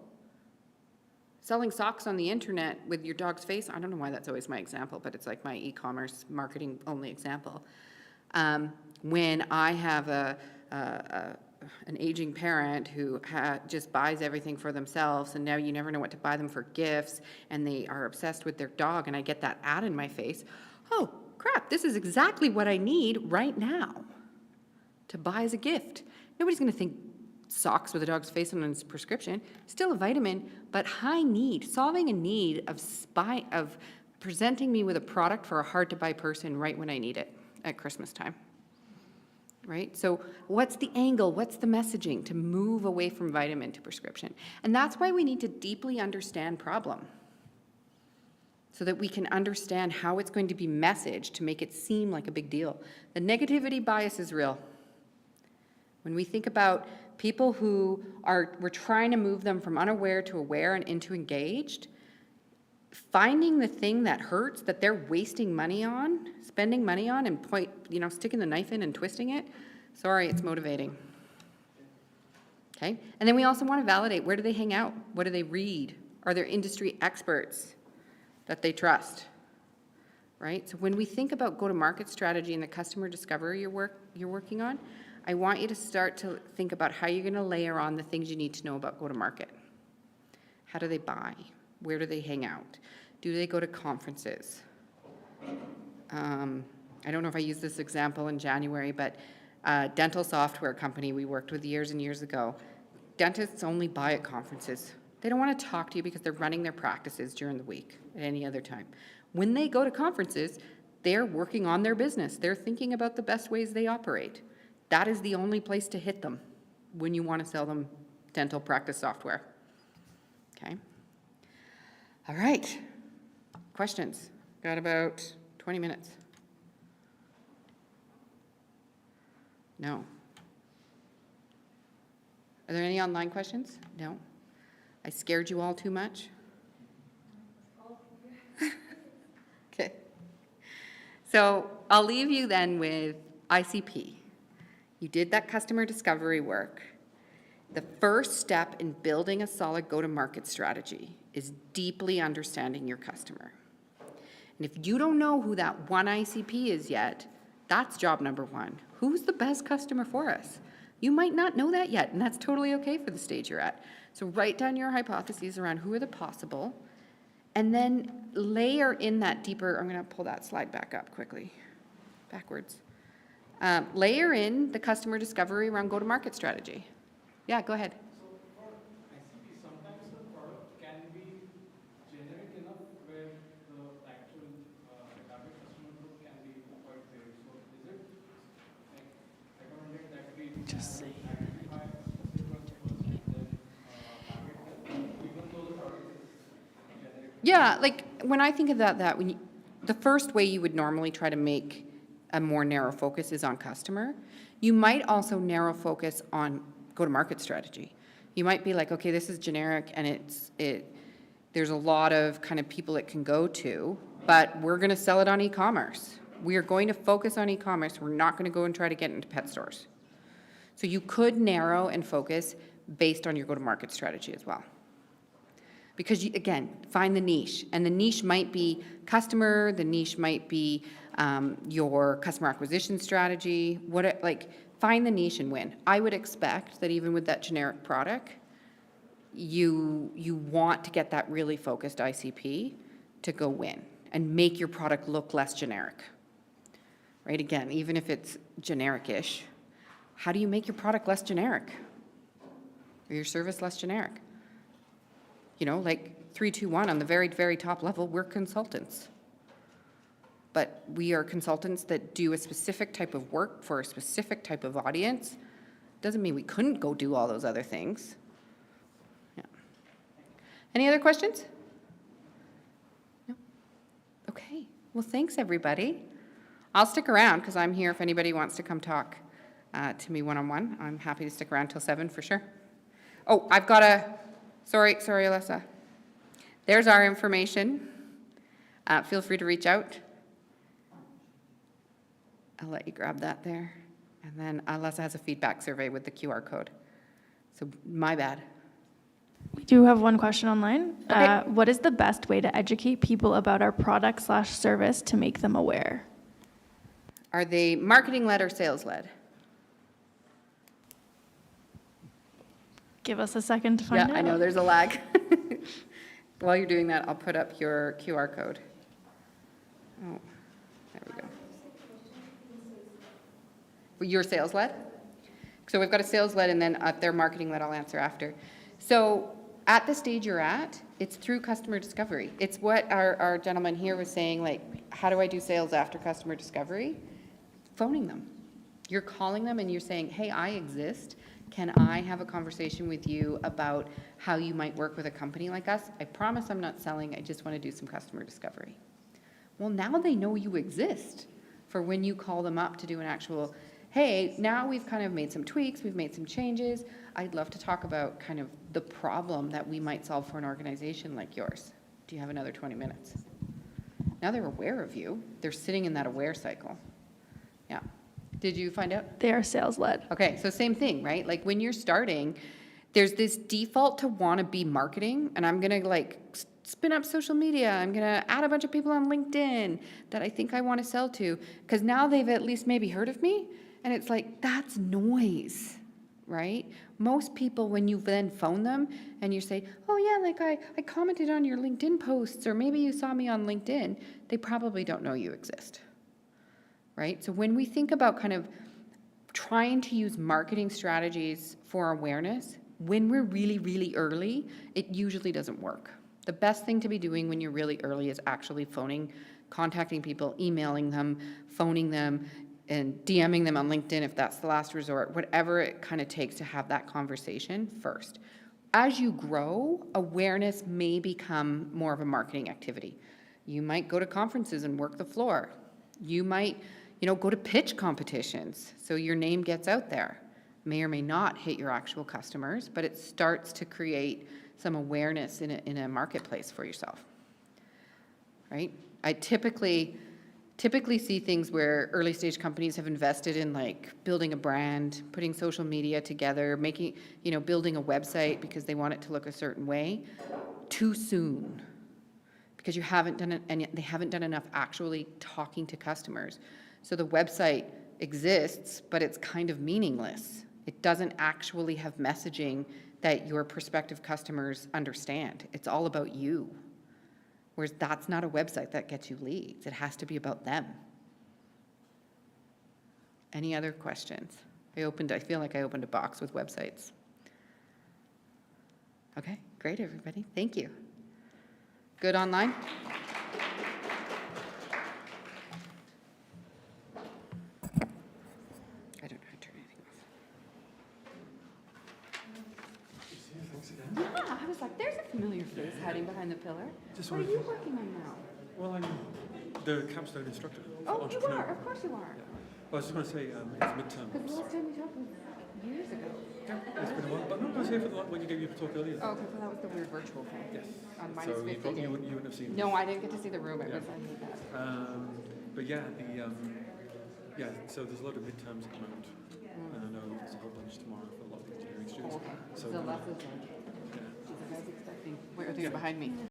Selling socks on the internet with your dog's face, I don't know why that's always my example, but it's like my e-commerce marketing only example. When I have an aging parent who just buys everything for themselves, and now you never know what to buy them for gifts, and they are obsessed with their dog, and I get that ad in my face, oh crap, this is exactly what I need right now to buy as a gift. Nobody's going to think socks with a dog's face on its prescription. Still a vitamin, but high need, solving a need of presenting me with a product for a hard-to-buy person right when I need it at Christmas time. Right? So what's the angle? What's the messaging to move away from vitamin to prescription? And that's why we need to deeply understand problem, so that we can understand how it's going to be messaged to make it seem like a big deal. The negativity bias is real. When we think about people who we're trying to move them from unaware to aware and into engaged, finding the thing that hurts, that they're wasting money on, spending money on, and sticking the knife in and twisting it, sorry, it's motivating. Okay? And then we also want to validate, where do they hang out? What do they read? Are there industry experts that they trust? Right? So when we think about go-to-market strategy and the customer discovery you're working on, I want you to start to think about how you're going to layer on the things you need to know about go-to-market. How do they buy? Where do they hang out? Do they go to conferences? I don't know if I used this example in January, but a dental software company we worked with years and years ago, dentists only buy at conferences. They don't want to talk to you because they're running their practices during the week at any other time. When they go to conferences, they're working on their business. They're thinking about the best ways they operate. That is the only place to hit them when you want to sell them dental practice software. Okay? All right. Questions? Got about 20 minutes. No. Are there any online questions? No. I scared you all too much? Okay. So I'll leave you then with ICP. You did that customer discovery work. The first step in building a solid go-to-market strategy is deeply understanding your customer. And if you don't know who that one ICP is yet, that's job number one. Who's the best customer for us? You might not know that yet, and that's totally okay for the stage you're at. So write down your hypotheses around who are the possible, and then layer in that deeper, I'm going to pull that slide back up quickly, backwards. Layer in the customer discovery around go-to-market strategy. Yeah, go ahead. So for ICP, sometimes the product can be generic enough where the actual target customer group can be quite vague. So is it recommended that we identify a specific one first and then target them, even though the product is generic? Yeah, like when I think of that the first way you would normally try to make a more narrow focus is on customer. You might also narrow focus on go-to-market strategy. You might be like, okay, this is generic and there's a lot of kind of people it can go to, but we're going to sell it on e-commerce. We are going to focus on e-commerce. We're not going to go and try to get into pet stores. So you could narrow and focus based on your go-to-market strategy as well. Because you, again, find the niche, and the niche might be customer, the niche might be your customer acquisition strategy, find the niche and win. I would expect that even with that generic product, you want to get that really focused ICP to go win and make your product look less generic, right? Again, even if it's generic-ish, how do you make your product less generic or your service less generic? Like 3-2-1 on the very, very top level, we're consultants. But we are consultants that do a specific type of work for a specific type of audience. Doesn't mean we couldn't go do all those other things. Yeah. Any other questions? No? Okay. Well, thanks, everybody. I'll stick around because I'm here if anybody wants to come talk to me one-on-one. I'm happy to stick around till 7 for sure. Oh, I've got sorry, Alyssa. there's our information. Feel free to reach out. I'll let you grab that there. And then Alessa has a feedback survey with the QR code. So my bad. We do have one question online. Okay. What is the best way to educate people about our product/service to make them aware? Are they marketing-led or sales-led? Give us a second to find out. Yeah, I know, there's a lag. While you're doing that, I'll put up your QR code. Oh, there we go. Well, you're sales-led? So we've got a sales-led, and then if they're marketing-led, I'll answer after. So at the stage you're at, it's through customer discovery. It's what our gentleman here was saying, like, how do I do sales after customer discovery? Phoning them. You're calling them and you're saying, hey, I exist. Can I have a conversation with you about how you might work with a company like us? I promise I'm not selling. I just want to do some customer discovery. Well, now they know you exist for when you call them up to do an actual, hey, now we've kind of made some tweaks, we've made some changes. I'd love to talk about kind of the problem that we might solve for an organization like yours. Do you have another 20 minutes? Now they're aware of you. They're sitting in that aware cycle. Yeah. Did you find out? They are sales-led. Okay, so same thing, right? Like when you're starting, there's this default to want to be marketing, and I'm going to like spin up social media. I'm going to add a bunch of people on LinkedIn that I think I want to sell to, because now they've at least maybe heard of me, and it's like, that's noise, right? Most people, when you then phone them and you say, oh yeah, like I commented on your LinkedIn posts, or maybe you saw me on LinkedIn, they probably don't know you exist. Right? So when we think about kind of trying to use marketing strategies for awareness, when we're really, really early, it usually doesn't work. The best thing to be doing when you're really early is actually phoning, contacting people, emailing them, phoning them, and DMing them on LinkedIn if that's the last resort, whatever it kind of takes to have that conversation first. As you grow, awareness may become more of a marketing activity. You might go to conferences and work the floor. You might go to pitch competitions so your name gets out there. May or may not hit your actual customers, but it starts to create some awareness in a marketplace for yourself, right? I typically see things where early stage companies have invested in like building a brand, putting social media together, making, building a website because they want it to look a certain way too soon, because you haven't done it, and they haven't done enough actually talking to customers. So the website exists, but it's kind of meaningless. It doesn't actually have messaging that your prospective customers understand. It's all about you. Whereas that's not a website that gets you leads. It has to be about them. Any other questions? I feel like I opened a box with websites. Okay, great, everybody. Thank you. Good online? I don't know how to turn anything off. Yeah, I was like, there's a familiar face hiding behind the pillar. Just What are wanted you to- working on now? Well, I'm the capstone instructor. for Oh, you Entrepreneur. are. Of course you are. Yeah. Well, I was just going to say it's Because the midterms. last time we talked was years ago. It's been a while, but no, I was here for the one when you gave your talk earlier. Oh, okay, well, that was the weird virtual thing. Yes. On minus So 50 you, probably, day. you wouldn't have seen. No, I didn't get to see the room. It Yeah. was, I hate that. But yeah, so there's a lot of midterms at the moment, and I know there's a whole bunch tomorrow for a lot of engineering students. Oh, okay. So So that's like, yeah. geez, I was expecting, where are they behind me?